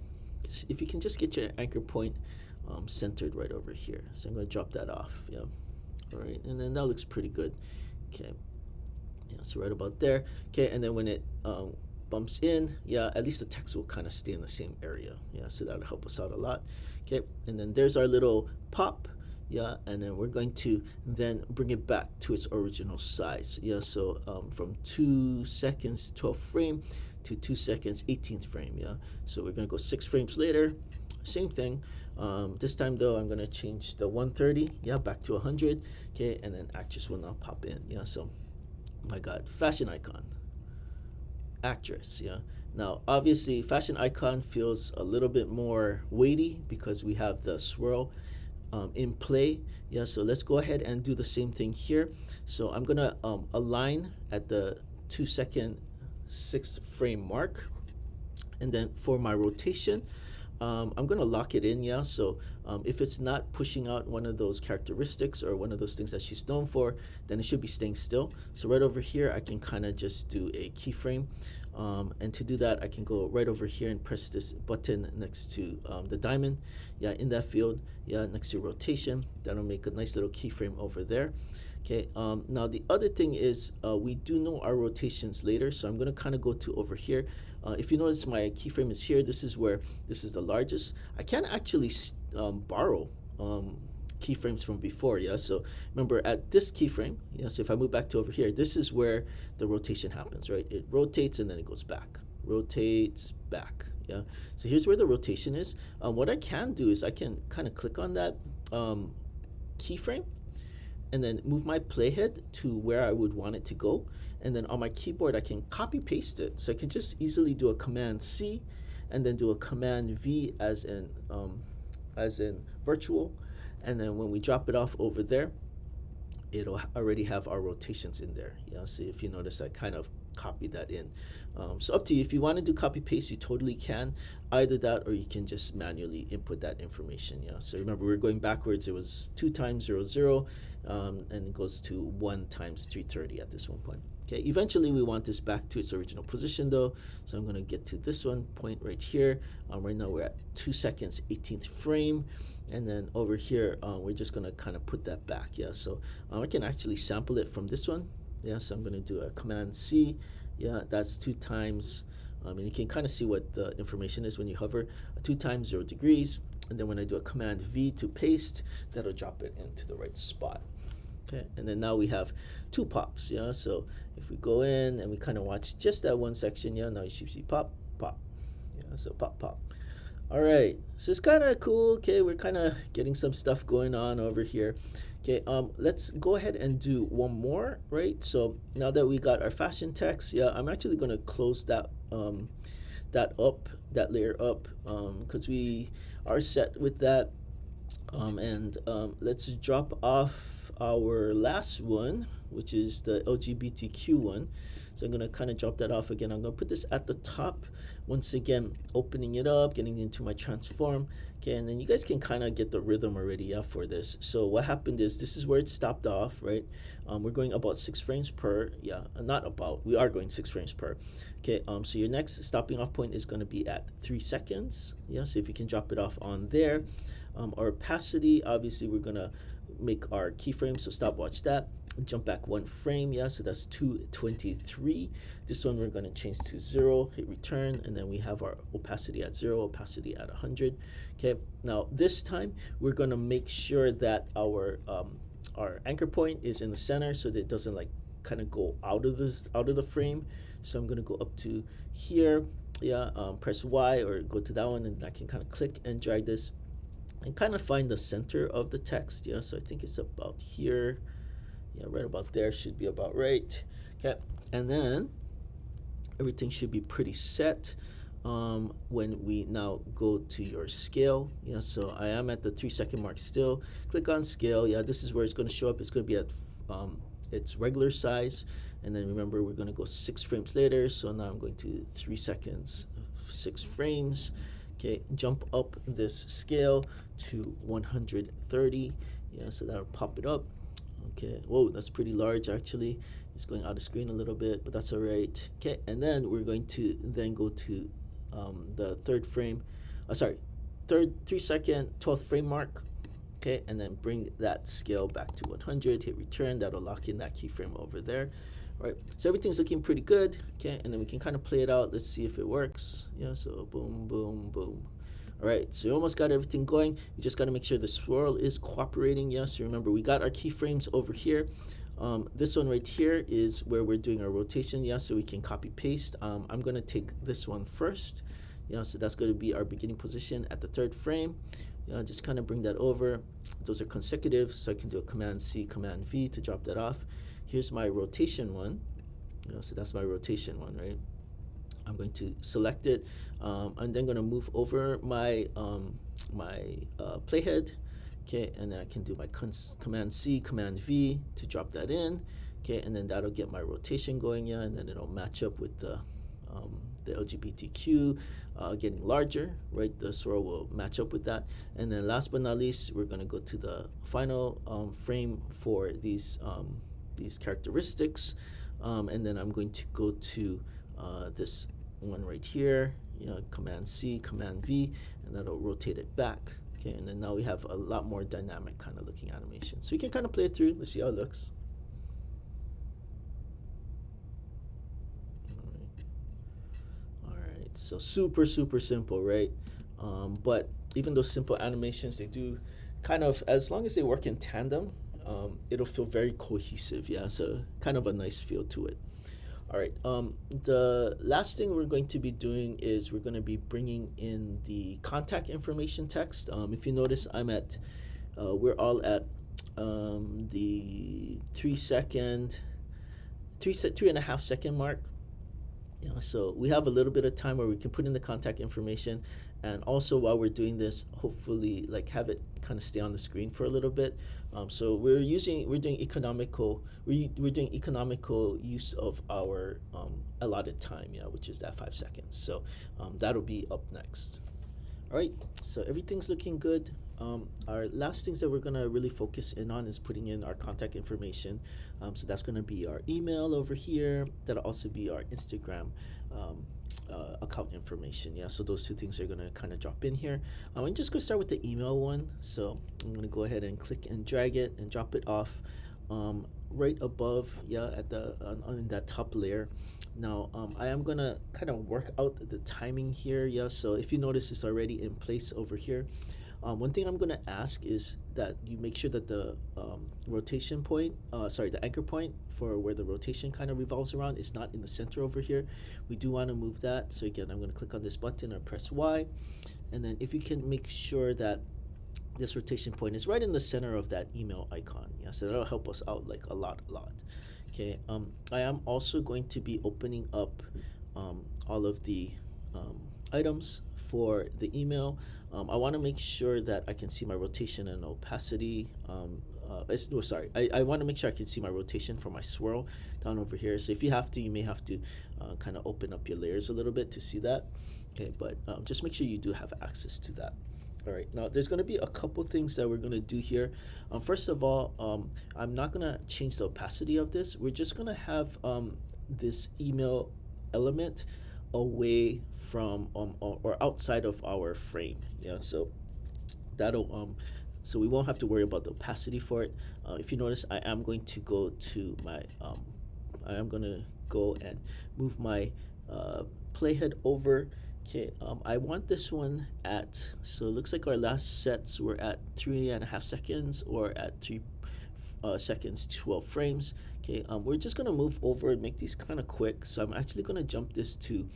If you can just get your anchor point centered right over here. So I'm going to drop that off. Yeah, all right, and then that looks pretty good. Okay, yeah, so right about there. Okay, and then when it bumps in, yeah, at least the text will kind of stay in the same area. Yeah, so that'll help us out a lot. Okay, and then there's our little pop. Yeah, and then we're going to then bring it back to its original size. Yeah, so from 2 seconds 12th frame to 2 seconds 18th frame. Yeah, so we're gonna go 6 frames later, same thing. This time though, I'm gonna change the 130, yeah, back to 100. Okay, and then actress will now pop in. Yeah, so my God, fashion icon, actress. Yeah, now obviously fashion icon feels a little bit more weighty because we have the swirl in play. Yeah, so let's go ahead and do the same thing here. So I'm gonna align at the 2 second 6th frame mark, and then for my rotation, I'm gonna lock it in. Yeah, so if it's not pushing out one of those characteristics or one of those things that she's known for, then it should be staying still. So right over here I can kind of just do a keyframe, and to do that I can go right over here and press this button next to the diamond, yeah, in that field, yeah, next to rotation. That'll make a nice little keyframe over there. Okay, now the other thing is we do know our rotations later, so I'm going to kind of go to over here. If you notice my keyframe is here, this is where this is the largest. I can actually borrow keyframes from before. Yeah, so remember at this keyframe, yeah, so if I move back to over here, this is where the rotation happens, right? It rotates and then it goes back, rotates back. Yeah, so here's where the rotation is. What I can do is I can kind of click on that keyframe and then move my playhead to where I would want it to go, and then on my keyboard I can copy paste it. So I can just easily do a Command C and then do a Command V as in virtual, and then when we drop it off over there, it'll already have our rotations in there. Yeah, so if you notice, I kind of copied that in. So up to you. If you want to do copy paste, you totally can. Either that, or you can just manually input that information. Yeah, so remember we're going backwards. It was 2 times 0 0, and it goes to 1 times 330 at this one point. Okay, eventually we want this back to its original position though, so I'm going to get to this one point right here. Right now we're at 2 seconds 18th frame, and then over here we're just going to kind of put that back. Yeah, so I can actually sample it from this one. Yeah, so I'm going to do a Command C. Yeah, that's 2 times, and you can kind of see what the information is when you hover, 2 times 0 degrees, and then when I do a Command V to paste, that'll drop it into the right spot. Okay, and then now we have two pops. Yeah, so if we go in and we kind of watch just that one section, yeah, now you should see pop, pop. Yeah, so pop, pop. All right, so it's kind of cool. Okay, we're kind of getting some stuff going on over here. Okay, let's go ahead and do one more, right? So now that we got our fashion text, yeah, I'm actually gonna close that that layer up, because we are set with that. And let's drop off our last one, which is the LGBTQ one. So I'm gonna kind of drop that off again. I'm gonna put this at the top. Once again, opening it up, getting into my transform. Okay, and then you guys can kind of get the rhythm already, yeah, for this. So what happened is this is where it stopped off, right? We're going about 6 frames per, yeah, not about, we are going 6 frames per. Okay, so your next stopping off point is going to be at 3 seconds. Yeah, so if you can drop it off on there. Our opacity, obviously we're gonna make our keyframe, so stopwatch that. Jump back 1 frame, yeah, so that's 223. This one we're gonna change to 0, hit return, and then we have our opacity at 0, opacity at 100. Okay, now this time we're gonna make sure that our anchor point is in the center so that it doesn't like kind of go out of the frame. So I'm gonna go up to here, yeah, press Y or go to that one, and I can kind of click and drag this and kind of find the center of the text. Yeah, so I think it's about here. Yeah, right about there should be about right. Okay, and then everything should be pretty set. When we now go to your scale, yeah, so I am at the 3 second mark still. Click on scale. Yeah, this is where it's going to show up. It's going to be at its regular size, and then remember we're going to go 6 frames later. So now I'm going to 3 seconds, 6 frames. Okay, jump up this scale to 130. Yeah, so that'll pop it up. Okay, whoa, that's pretty large actually. It's going out of screen a little bit, but that's all right. Okay, and then we're going to then go to the third frame, 3 second, 12th frame mark. Okay, and then bring that scale back to 100, hit return, that'll lock in that keyframe over there. All right, so everything's looking pretty good. Okay, and then we can kind of play it out. Let's see if it works. Yeah, so boom, boom, boom. All right, so you almost got everything going. You just got to make sure the swirl is cooperating. Yes, so remember we got our keyframes over here. This one right here is where we're doing our rotation. Yeah, so we can copy paste. I'm gonna take this one first. Yeah, so that's going to be our beginning position at the 3rd frame. Yeah, just kind of bring that over. Those are consecutive, so I can do a Command C, Command V to drop that off. Here's my rotation one. Yeah, so that's my rotation one, right? I'm going to select it. I'm then going to move over my playhead. Okay, and then I can do my Command C, Command V to drop that in. Okay, and then that'll get my rotation going, yeah, and then it'll match up with the LGBTQ getting larger, right? The swirl will match up with that. And then last but not least, we're going to go to the final frame for these characteristics. And then I'm going to go to this one right here, you know, Command C, Command V, and that'll rotate it back. Okay, and then now we have a lot more dynamic kind of looking animation. So you can kind of play it through. Let's see how it looks. So super simple, right? But even those simple animations, they do kind of, as long as they work in tandem, it'll feel very cohesive. Yeah, so kind of a nice feel to it. All right, the last thing we're going to be doing is we're going to be bringing in the contact information text. If you notice, we're all at the 3.5 second mark. Yeah, so we have a little bit of time where we can put in the contact information, and also while we're doing this, hopefully like have it kind of stay on the screen for a little bit. So we're doing economical use of our allotted time, yeah, which is that 5 seconds. So that'll be up next. All right, so everything's looking good. Our last things that we're gonna really focus in on is putting in our contact information. So that's gonna be our email over here. That'll also be our Instagram account information. Yeah, so those two things are gonna kind of drop in here. I'm just gonna start with the email one. So I'm gonna go ahead and click and drag it and drop it off right above, yeah, at the on that top layer. Now I am gonna kind of work out the timing here. Yeah, so if you notice, it's already in place over here. One thing I'm gonna ask is that you make sure that the rotation point, the anchor point for where the rotation kind of revolves around is not in the center over here. We do want to move that. So again, I'm gonna click on this button or press Y, and then if you can make sure that this rotation point is right in the center of that email icon. Yeah, so that'll help us out like a lot. Okay, I am also going to be opening up all of the items for the email. I want to make sure that I can see my rotation and opacity. I want to make sure I can see my rotation for my swirl down over here. So if you have to, you may have to kind of open up your layers a little bit to see that. Okay, but just make sure you do have access to that. All right, now there's going to be a couple things that we're going to do here. First of all, I'm not going to change the opacity of this. We're just going to have this email element away from or outside of our frame. Yeah, so that'll so we won't have to worry about the opacity for it. If you notice, I am going to go to my I am going to go and move my playhead over. Okay, I want this one at, so it looks like our last sets were at 3.5 seconds or at 3 seconds, 12 frames. Okay, we're just gonna move over and make these kind of quick. So I'm actually gonna jump this to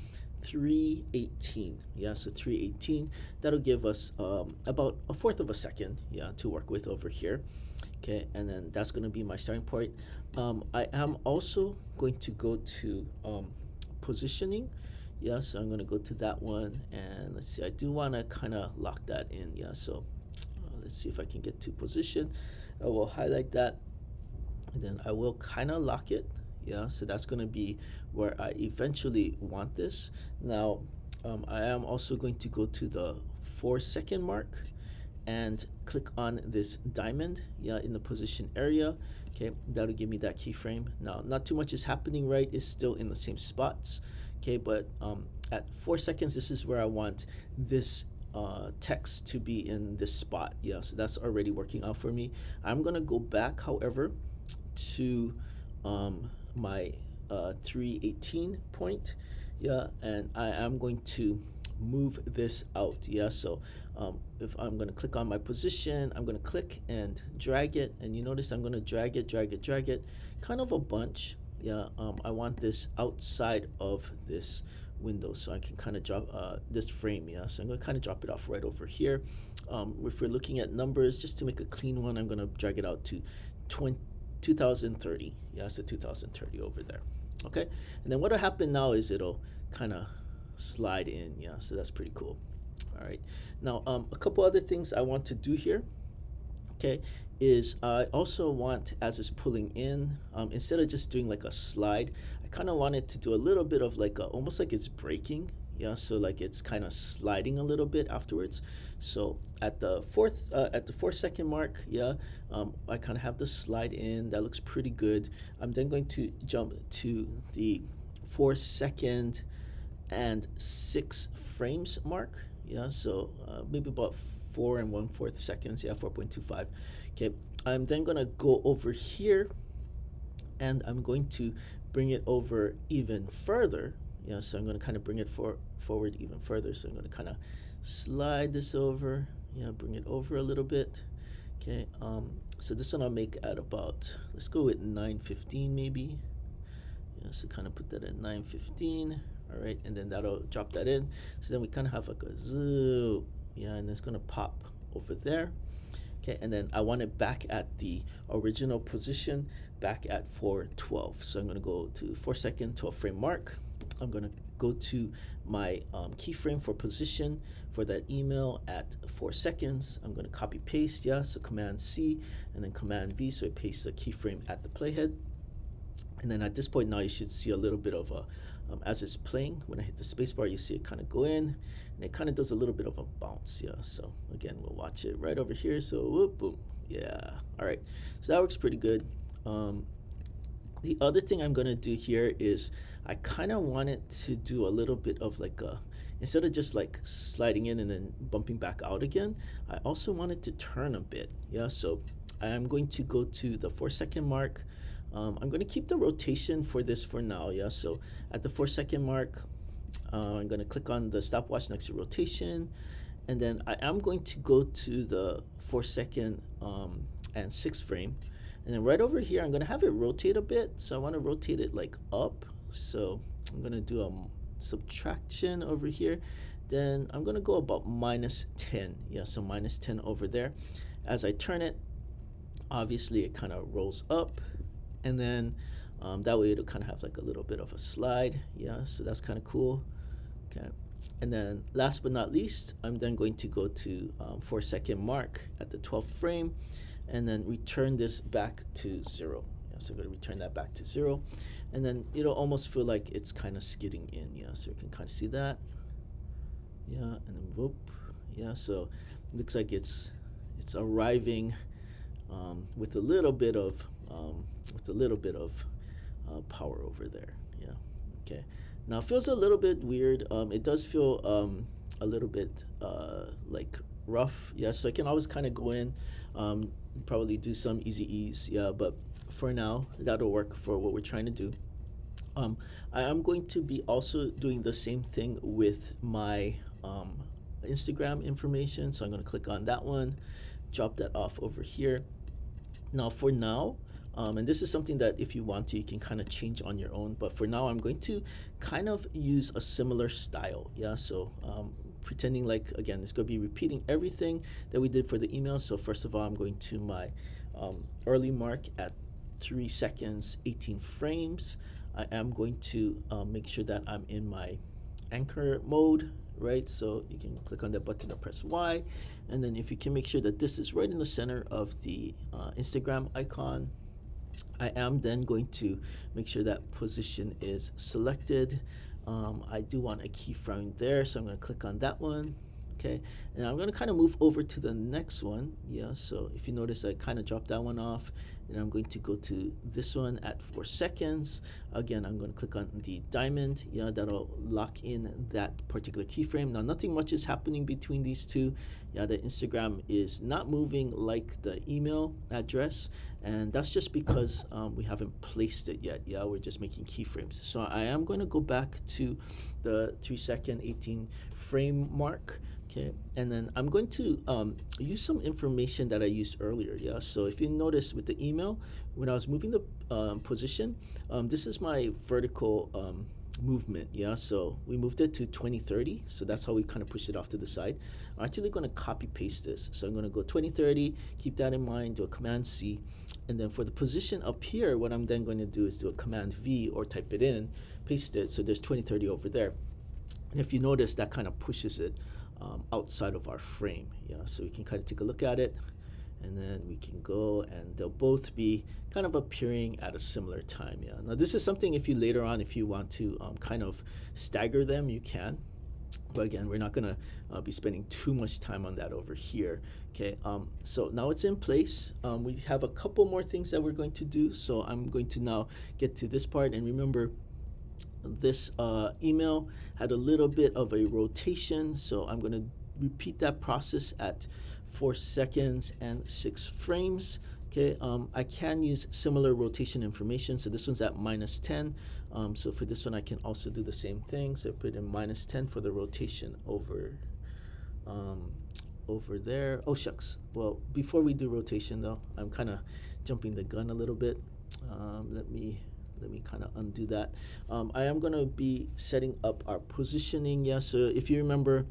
318. Yeah, so 318. That'll give us about 1/4 of a second, yeah, to work with over here. Okay, and then that's gonna be my starting point. I am also going to go to positioning. Yeah, so I'm gonna go to that one, and let's see, I do wanna kinda lock that in. Yeah, so let's see if I can get to position. I will highlight that, and then I will kinda lock it. Yeah, so that's gonna be where I eventually want this. Now, I am also going to go to the 4-second mark and click on this diamond, yeah, in the position area. Okay, that'll give me that keyframe. Now, not too much is happening, right? It's still in the same spots. Okay, but at 4 seconds, this is where I want this text to be in this spot. Yeah, so that's already working out for me. I'm gonna go back, however, to my 318 point. Yeah, and I am going to move this out. Yeah, so if I'm gonna click on my position, I'm gonna click and drag it, and you notice I'm gonna drag it, kind of a bunch. Yeah, I want this outside of this window, so I can kind of drop this frame. Yeah, so I'm gonna kind of drop it off right over here. If we're looking at numbers, just to make a clean one, I'm gonna drag it out to 2030. Yeah, so 2030 over there. Okay, and then what'll happen now is it'll kind of slide in. Yeah, so that's pretty cool. All right, now a couple other things I want to do here. Okay, is I also want, as it's pulling in, instead of just doing like a slide, I kind of want it to do a little bit of like almost like it's breaking. Yeah, so like it's kind of sliding a little bit afterwards. So at the 4-second mark, yeah, I kind of have the slide in. That looks pretty good. I'm then going to jump to the 4-second and 6 frames mark. Yeah, so maybe about 4 1/4 seconds. Yeah, 4.25. Okay, I'm then gonna go over here, and I'm going to bring it over even further. Yeah, so I'm gonna kind of bring it forward even further. So I'm gonna kind of slide this over. Yeah, bring it over a little bit. Okay, so this one I'll make at about, let's go with 9:15 maybe. Yeah, so kind of put that at 9:15. All right, and then that'll drop that in. So then we kind of have like a zoom. Yeah, and it's gonna pop over there. Okay, and then I want it back at the original position, back at 4:12. So I'm gonna go to 4-second 12 frame mark. I'm gonna go to my keyframe for position for that email at 4 seconds. I'm gonna copy paste, yeah, so Command C and then Command V, so it pastes the keyframe at the playhead. And then at this point now you should see a little bit of a, as it's playing, when I hit the spacebar, you see it kind of go in, and it kind of does a little bit of a bounce, yeah. So again, we'll watch it right over here. So whoop, boom, yeah. All right, so that works pretty good. The other thing I'm gonna do here is I kind of want it to do a little bit of like a, instead of just like sliding in and then bumping back out again, I also want it to turn a bit, yeah. So I'm going to go to the 4-second mark. I'm going to keep the rotation for this for now, yeah. So at the 4-second mark, I'm going to click on the stopwatch next to rotation, And then I am going to go to the 4 second and 6 frame. And then right over here, I'm gonna have it rotate a bit. So I wanna rotate it like up. So I'm gonna do a subtraction over here. Then I'm gonna go about -10. Yeah, so -10 over there. As I turn it, obviously it kind of rolls up, and then that way it'll kind of have like a little bit of a slide. Yeah, so that's kind of cool. Okay, and then last but not least, I'm then going to go to 4 second mark at the 12th frame, and then return this back to 0. Yeah, so I'm going to return that back to 0, and then it'll almost feel like it's kind of skidding in. Yeah, so you can kind of see that. Yeah, and then whoop. Yeah, so it looks like it's arriving with a little bit of power over there. Yeah. Okay. Now it feels a little bit weird. It does feel a little bit like rough. Yeah. So I can always kind of go in, probably do some easy ease. Yeah. But for now, that'll work for what we're trying to do. I am going to be also doing the same thing with my Instagram information. So I'm going to click on that one, drop that off over here. Now for now, and this is something that if you want to, you can kind of change on your own. But for now, I'm going to kind of use a similar style. Yeah, so pretending like, again, it's going to be repeating everything that we did for the email. So first of all, I'm going to my early mark at 3 seconds, 18 frames. I am going to make sure that I'm in my anchor mode, right? So you can click on that button or press Y. And then if you can make sure that this is right in the center of the Instagram icon, I am then going to make sure that position is selected. I do want a keyframe there, so I'm going to click on that one. Okay, and I'm going to kind of move over to the next one. Yeah, so if you notice, I kind of dropped that one off, and I'm going to go to this one at 4 seconds. Again, I'm going to click on the diamond. Yeah, that'll lock in that particular keyframe. Now, nothing much is happening between these two. Yeah, the Instagram is not moving like the email address, and that's just because we haven't placed it yet. Yeah, we're just making keyframes. So I am going to go back to the 3 second 18 frame mark. Okay, and then I'm going to use some information that I used earlier. Yeah, so if you notice with the email, when I was moving the position, this is my vertical movement. Yeah, so we moved it to 2030, so that's how we kind of push it off to the side. I'm actually going to copy paste this, so I'm going to go 2030, keep that in mind, do a Command C, and then for the position up here, what I'm then going to do is do a Command V or type it in, paste it, so there's 2030 over there. And if you notice, that kind of pushes it outside of our frame. Yeah, so we can kind of take a look at it, and then we can go, and they'll both be kind of appearing at a similar time. Yeah, now this is something, if you later on, if you want to kind of stagger them, you can, but again, we're not going to be spending too much time on that over here. Okay, so now it's in place. We have a couple more things that we're going to do, so I'm going to now get to this part. And remember, this email had a little bit of a rotation, so I'm going to repeat that process at 4 seconds and 6 frames. Okay, I can use similar rotation information, so this one's at -10. So for this one, I can also do the same thing. So put in -10 for the rotation over there. Oh shucks. Well, before we do rotation though, I'm kind of jumping the gun a little bit. Let me kind of undo that. I am going to be setting up our positioning. Yeah, so if you remember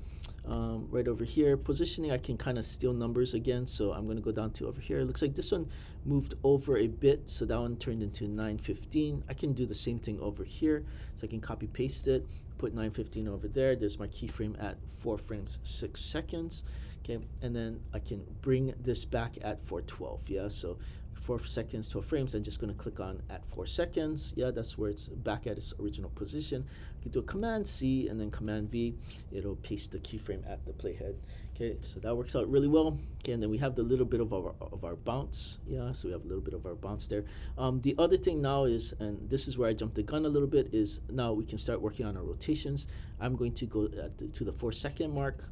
right over here, positioning, I can kind of steal numbers again. So I'm going to go down to over here. It looks like this one moved over a bit, so that one turned into 9:15. I can do the same thing over here. So I can copy paste it, put 9:15 over there. There's my keyframe at 4 frames 6 seconds. Okay, and then I can bring this back at 4:12. Yeah, so 4 seconds, 12 frames. I'm just going to click on at 4 seconds. Yeah, that's where it's back at its original position. You can do a Command C and then Command V. It'll paste the keyframe at the playhead. Okay, so that works out really well. Okay, and then we have the little bit of our bounce. Yeah, so we have a little bit of our bounce there. The other thing now is, and this is where I jumped the gun a little bit, is now we can start working on our rotations. I'm going to go to the 4 second mark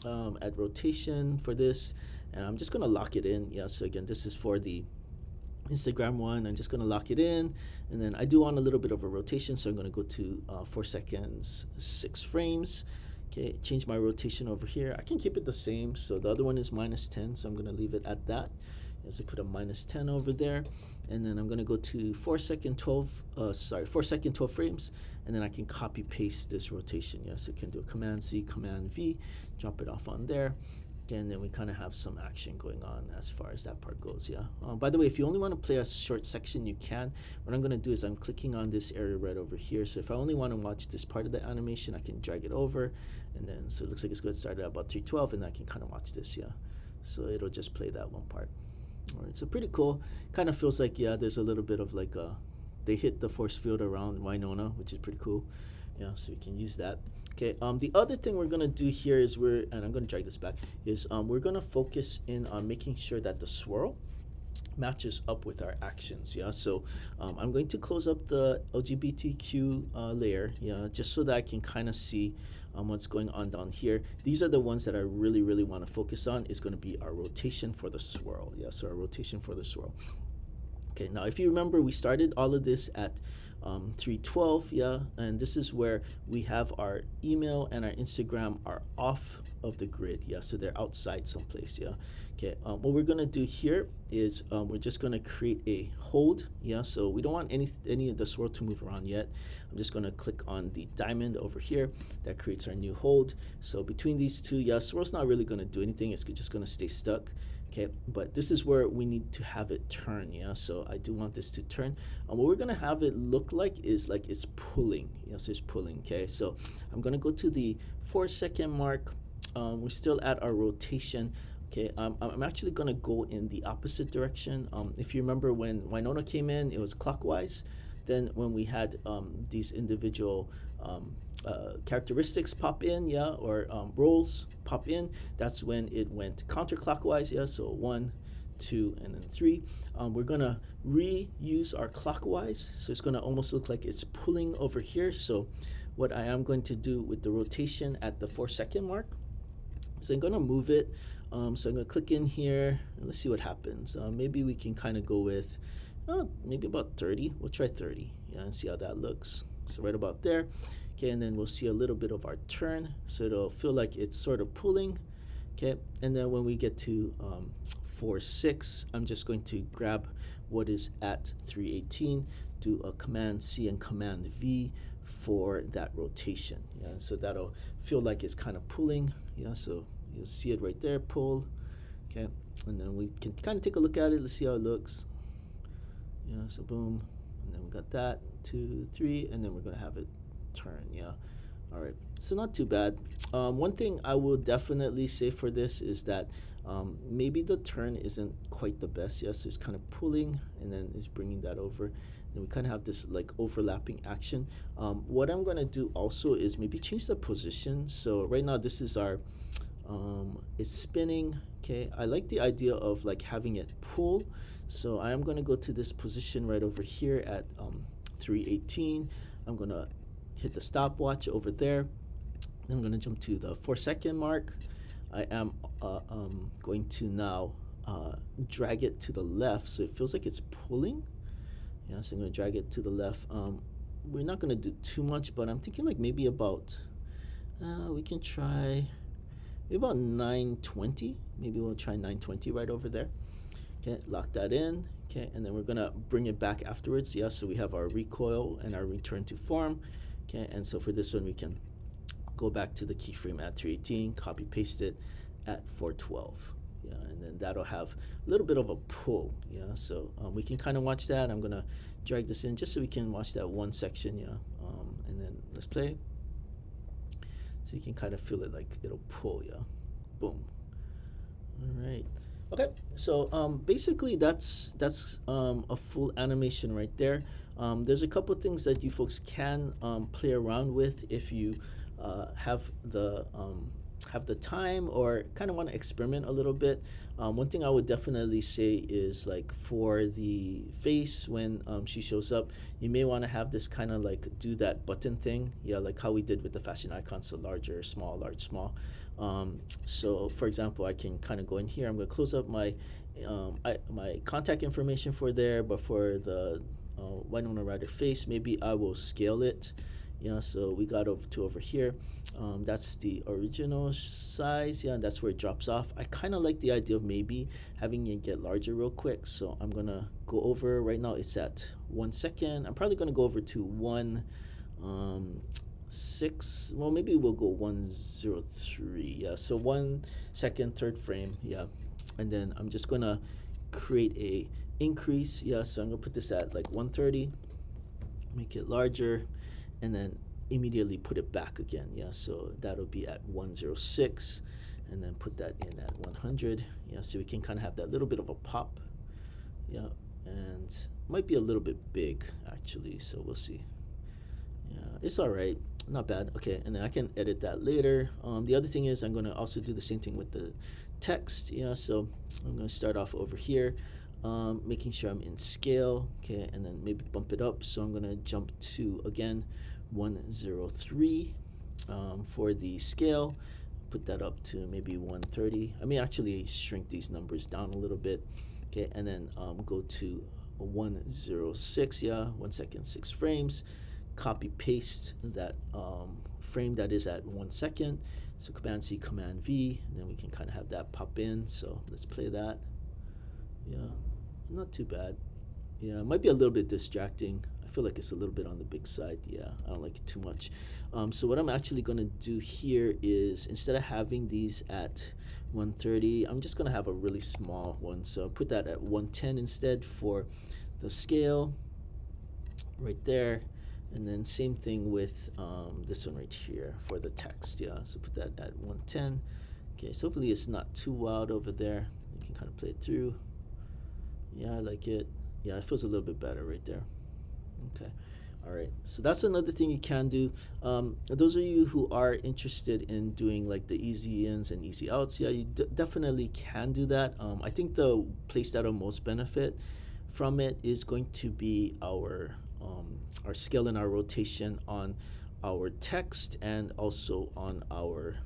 at rotation for this, and I'm just going to lock it in. Yeah, so again, this is for the Instagram one. I'm just going to lock it in, and then I do want a little bit of a rotation, so I'm going to go to 4 seconds 6 frames. Okay, change my rotation over here. I can keep it the same. So the other one is -10, so I'm gonna leave it at that. As I put a -10 over there, and then I'm gonna go to 4 second 12 frames, and then I can copy paste this rotation. Yeah, so I can do a Command C, Command V, drop it off on there. Okay, and then we kind of have some action going on as far as that part goes. Yeah. By the way, if you only want to play a short section, you can. What I'm going to do is I'm clicking on this area right over here. So if I only want to watch this part of the animation, I can drag it over, and then so it looks like it's going to start at about 312, and I can kind of watch this. Yeah. So it'll just play that one part. All right. So pretty cool. Kind of feels like, yeah, there's a little bit of like they hit the force field around Winona, which is pretty cool. Yeah, so we can use that. Okay, the other thing we're gonna do here is and I'm gonna drag this back, is we're gonna focus in on making sure that the swirl matches up with our actions. Yeah, so I'm going to close up the LGBTQ layer, yeah, just so that I can kind of see what's going on down here. These are the ones that I really, really want to focus on. Is going to be our rotation for the swirl. Yeah, so our rotation for the swirl. Okay, now if you remember, we started all of this at 312, yeah, and this is where we have our email and our Instagram are off of the grid, yeah, so they're outside someplace, yeah. Okay, what we're gonna do here is we're just gonna create a hold, yeah, so we don't want any of the swirl to move around yet. I'm just gonna click on the diamond over here. That creates our new hold. So between these two, yeah, swirl's not really gonna do anything. It's just gonna stay stuck. Okay, but this is where we need to have it turn, yeah, so I do want this to turn. What we're gonna have it look like is like it's pulling, yeah, so it's pulling. Okay, so I'm gonna go to the 4 second mark. We're still at our rotation. Okay, I'm actually gonna go in the opposite direction. If you remember when Winona came in, it was clockwise. Then when we had these individual characteristics pop in, yeah, or roles pop in, that's when it went counterclockwise, yeah, so 1, 2, and then 3. We're gonna reuse our clockwise, so it's gonna almost look like it's pulling over here. So what I am going to do with the rotation at the 4 second mark is I'm gonna move it. So I'm gonna click in here, and let's see what happens. Maybe we can kind of go with maybe about 30. We'll try 30, yeah, and see how that looks. So right about there. Okay, and then we'll see a little bit of our turn, so it'll feel like it's sort of pulling. Okay, and then when we get to 4, 6, I'm just going to grab what is at 318, do a Command C and Command V for that rotation. Yeah, and so that'll feel like it's kind of pulling. Yeah, so you'll see it right there, pull. Okay, and then we can kind of take a look at it. Let's see how it looks. Yeah, so boom, and then we got that 2, 3, and then we're gonna have it turn. Yeah, all right, so not too bad. One thing I will definitely say for this is that maybe the turn isn't quite the best. Yes, so it's kind of pulling and then it's bringing that over, and we kind of have this like overlapping action. What I'm gonna do also is maybe change the position. So right now this is our it's spinning. Okay, I like the idea of like having it pull, so I am going to go to this position right over here at 318. I'm going to hit the stopwatch over there. Then I'm going to jump to the 4 second mark. I am going to now drag it to the left, so it feels like it's pulling. Yeah, so I'm going to drag it to the left. We're not going to do too much, but I'm thinking like maybe about we can try maybe about 920. Maybe we'll try 920 right over there. Okay, lock that in. Okay, and then we're gonna bring it back afterwards. Yeah, so we have our recoil and our return to form. Okay, and so for this one we can go back to the keyframe at 318, copy paste it at 412. Yeah, and then that'll have a little bit of a pull. Yeah, so we can kind of watch that. I'm gonna drag this in just so we can watch that one section. Yeah, and then let's play. So you can kind of feel it like it'll pull, yeah. Boom. All right. Okay, so basically that's a full animation right there. There's a couple things that you folks can play around with if you have the time or kind of want to experiment a little bit. One thing I would definitely say is like for the face when she shows up, you may want to have this kind of like do that button thing, yeah, like how we did with the fashion icon, so larger, small, large, small. So for example, I can kind of go in here. I'm going to close up my my contact information for there, but for the Winona Ryder face, maybe I will scale it. Yeah, so we got over here. That's the original size. Yeah, and that's where it drops off. I kind of like the idea of maybe having it get larger real quick. So I'm gonna go over right now. It's at 1 second. I'm probably gonna go over to 1.6. Well, maybe we'll go 1.03. Yeah, so 1 second, third frame. Yeah, and then I'm just gonna create a increase. Yeah, so I'm gonna put this at like 130, make it larger, and then immediately put it back again. Yeah, so that'll be at 106, and then put that in at 100. Yeah, so we can kind of have that little bit of a pop. Yeah, and might be a little bit big actually, so we'll see. Yeah, it's all right, not bad. Okay, and then I can edit that later. The other thing is I'm going to also do the same thing with the text. Yeah, so I'm going to start off over here, making sure I'm in scale. Okay, and then maybe bump it up. So I'm going to jump to, again, 103 for the scale. Put that up to maybe 130. I may actually shrink these numbers down a little bit. Okay, and then go to 106. Yeah, 1 second, 6 frames. Copy paste that frame that is at 1 second. So Command C, Command V, and then we can kind of have that pop in. So let's play that. Yeah, not too bad. Yeah, it might be a little bit distracting. I feel like it's a little bit on the big side. Yeah, I don't like it too much. So what I'm actually gonna do here is, instead of having these at 130, I'm just gonna have a really small one. So I'll put that at 110 instead for the scale right there. And then same thing with this one right here for the text. Yeah, so put that at 110. Okay, so hopefully it's not too wild over there. You can kind of play it through. Yeah, I like it. Yeah, it feels a little bit better right there. Okay, all right, so that's another thing you can do. Those of you who are interested in doing like the easy ins and easy outs, yeah, you definitely can do that. I think the place that'll most benefit from it is going to be our scale and our rotation on our text, and also on our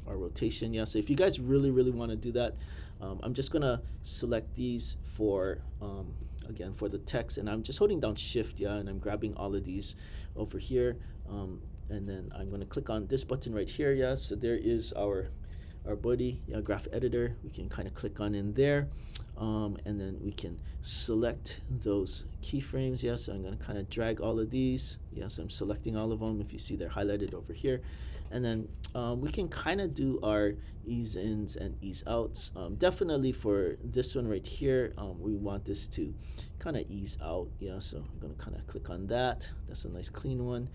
rotation. Yeah, so if you guys really want to do that, I'm just gonna select these for again for the text, and I'm just holding down shift. Yeah, and I'm grabbing all of these over here, and then I'm gonna click on this button right here. Yeah, so there is our body, yeah, graph editor. We can kind of click on in there, and then we can select those keyframes. Yeah, so I'm going to kind of drag all of these. Yeah, so I'm selecting all of them. If you see, they're highlighted over here. And then we can kind of do our ease ins and ease outs. Definitely for this one right here, we want this to kind of ease out. Yeah, so I'm going to kind of click on that. That's a nice clean one.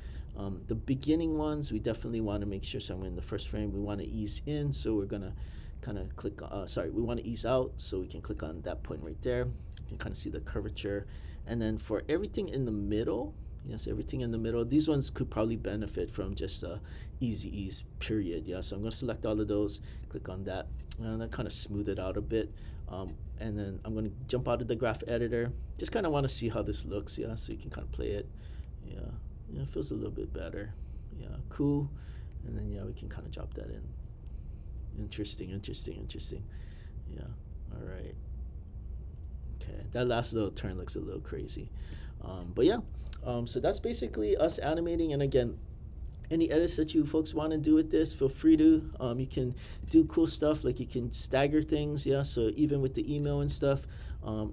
The beginning ones, we definitely want to make sure, so I'm in the first frame, we want to ease in, so we're going to kind of click, we want to ease out, so we can click on that point right there. You can kind of see the curvature. And then for everything in the middle, yes, everything in the middle, these ones could probably benefit from just a easy ease period. Yeah, so I'm going to select all of those, click on that, and then kind of smooth it out a bit. And then I'm going to jump out of the graph editor. Just kind of want to see how this looks. Yeah, so you can kind of play it. Yeah, it feels a little bit better. Yeah, cool. And then yeah, we can kind of drop that in. Interesting. Yeah, all right. Okay, that last little turn looks a little crazy. But yeah, so that's basically us animating. And again, any edits that you folks want to do with this, feel free to. You can do cool stuff, like you can stagger things. Yeah, so even with the email and stuff,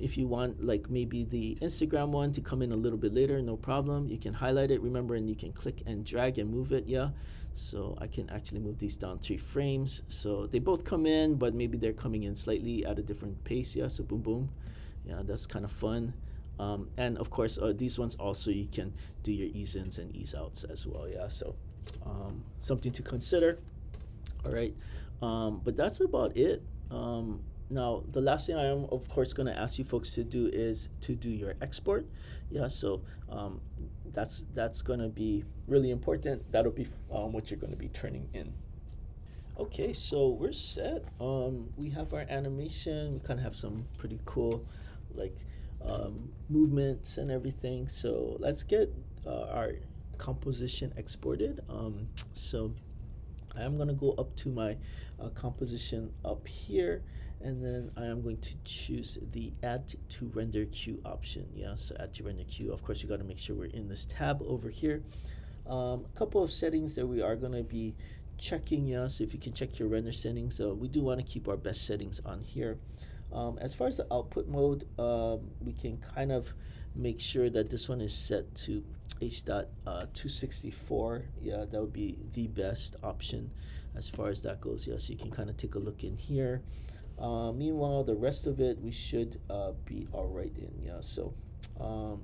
if you want like maybe the Instagram one to come in a little bit later, no problem. You can highlight it, remember, and you can click and drag and move it. Yeah, so I can actually move these down 3 frames, so they both come in, but maybe they're coming in slightly at a different pace. Yeah, so boom boom. Yeah, that's kind of fun. And of course, these ones also, you can do your ease ins and ease outs as well. Yeah, so something to consider. All right, but that's about it. Now, the last thing I am, of course, going to ask you folks to do is to do your export. Yeah, so that's going to be really important. That'll be what you're going to be turning in. Okay, so we're set. We have our animation. We kind of have some pretty cool, like, movements and everything. So let's get our composition exported. So I am going to go up to my composition up here, and then I am going to choose the add to render queue option. Yeah, so add to render queue. Of course, you got to make sure we're in this tab over here. A couple of settings that we are going to be checking. Yeah, so if you can check your render settings, we do want to keep our best settings on here. As far as the output mode, we can kind of make sure that this one is set to H.264. Yeah, that would be the best option as far as that goes. Yeah, so you can kind of take a look in here. Meanwhile, the rest of it we should be all right in. Yeah, so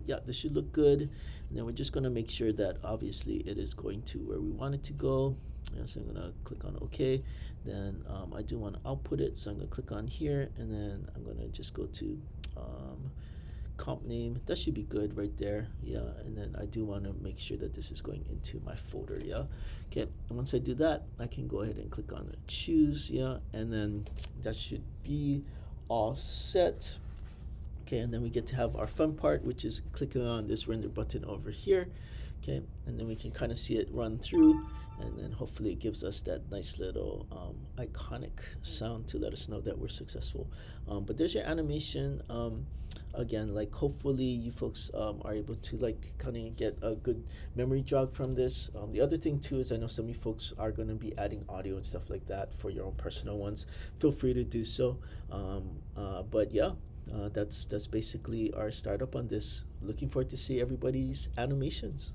yeah, this should look good. And then we're just going to make sure that obviously it is going to where we want it to go. Yeah, so I'm going to click on OK. Then I do want to output it, so I'm going to click on here, and then I'm going to just go to comp name. That should be good right there. Yeah, and then I do want to make sure that this is going into my folder. Yeah, okay, once I do that, I can go ahead and click on the choose. Yeah, and then that should be all set. Okay, and then we get to have our fun part, which is clicking on this render button over here. Okay, and then we can kind of see it run through, and then hopefully it gives us that nice little iconic sound to let us know that we're successful. But there's your animation. Again, like hopefully you folks are able to like kind of get a good memory jog from this. The other thing too is I know some of you folks are going to be adding audio and stuff like that for your own personal ones. Feel free to do so. But yeah, that's basically our startup on this. Looking forward to see everybody's animations.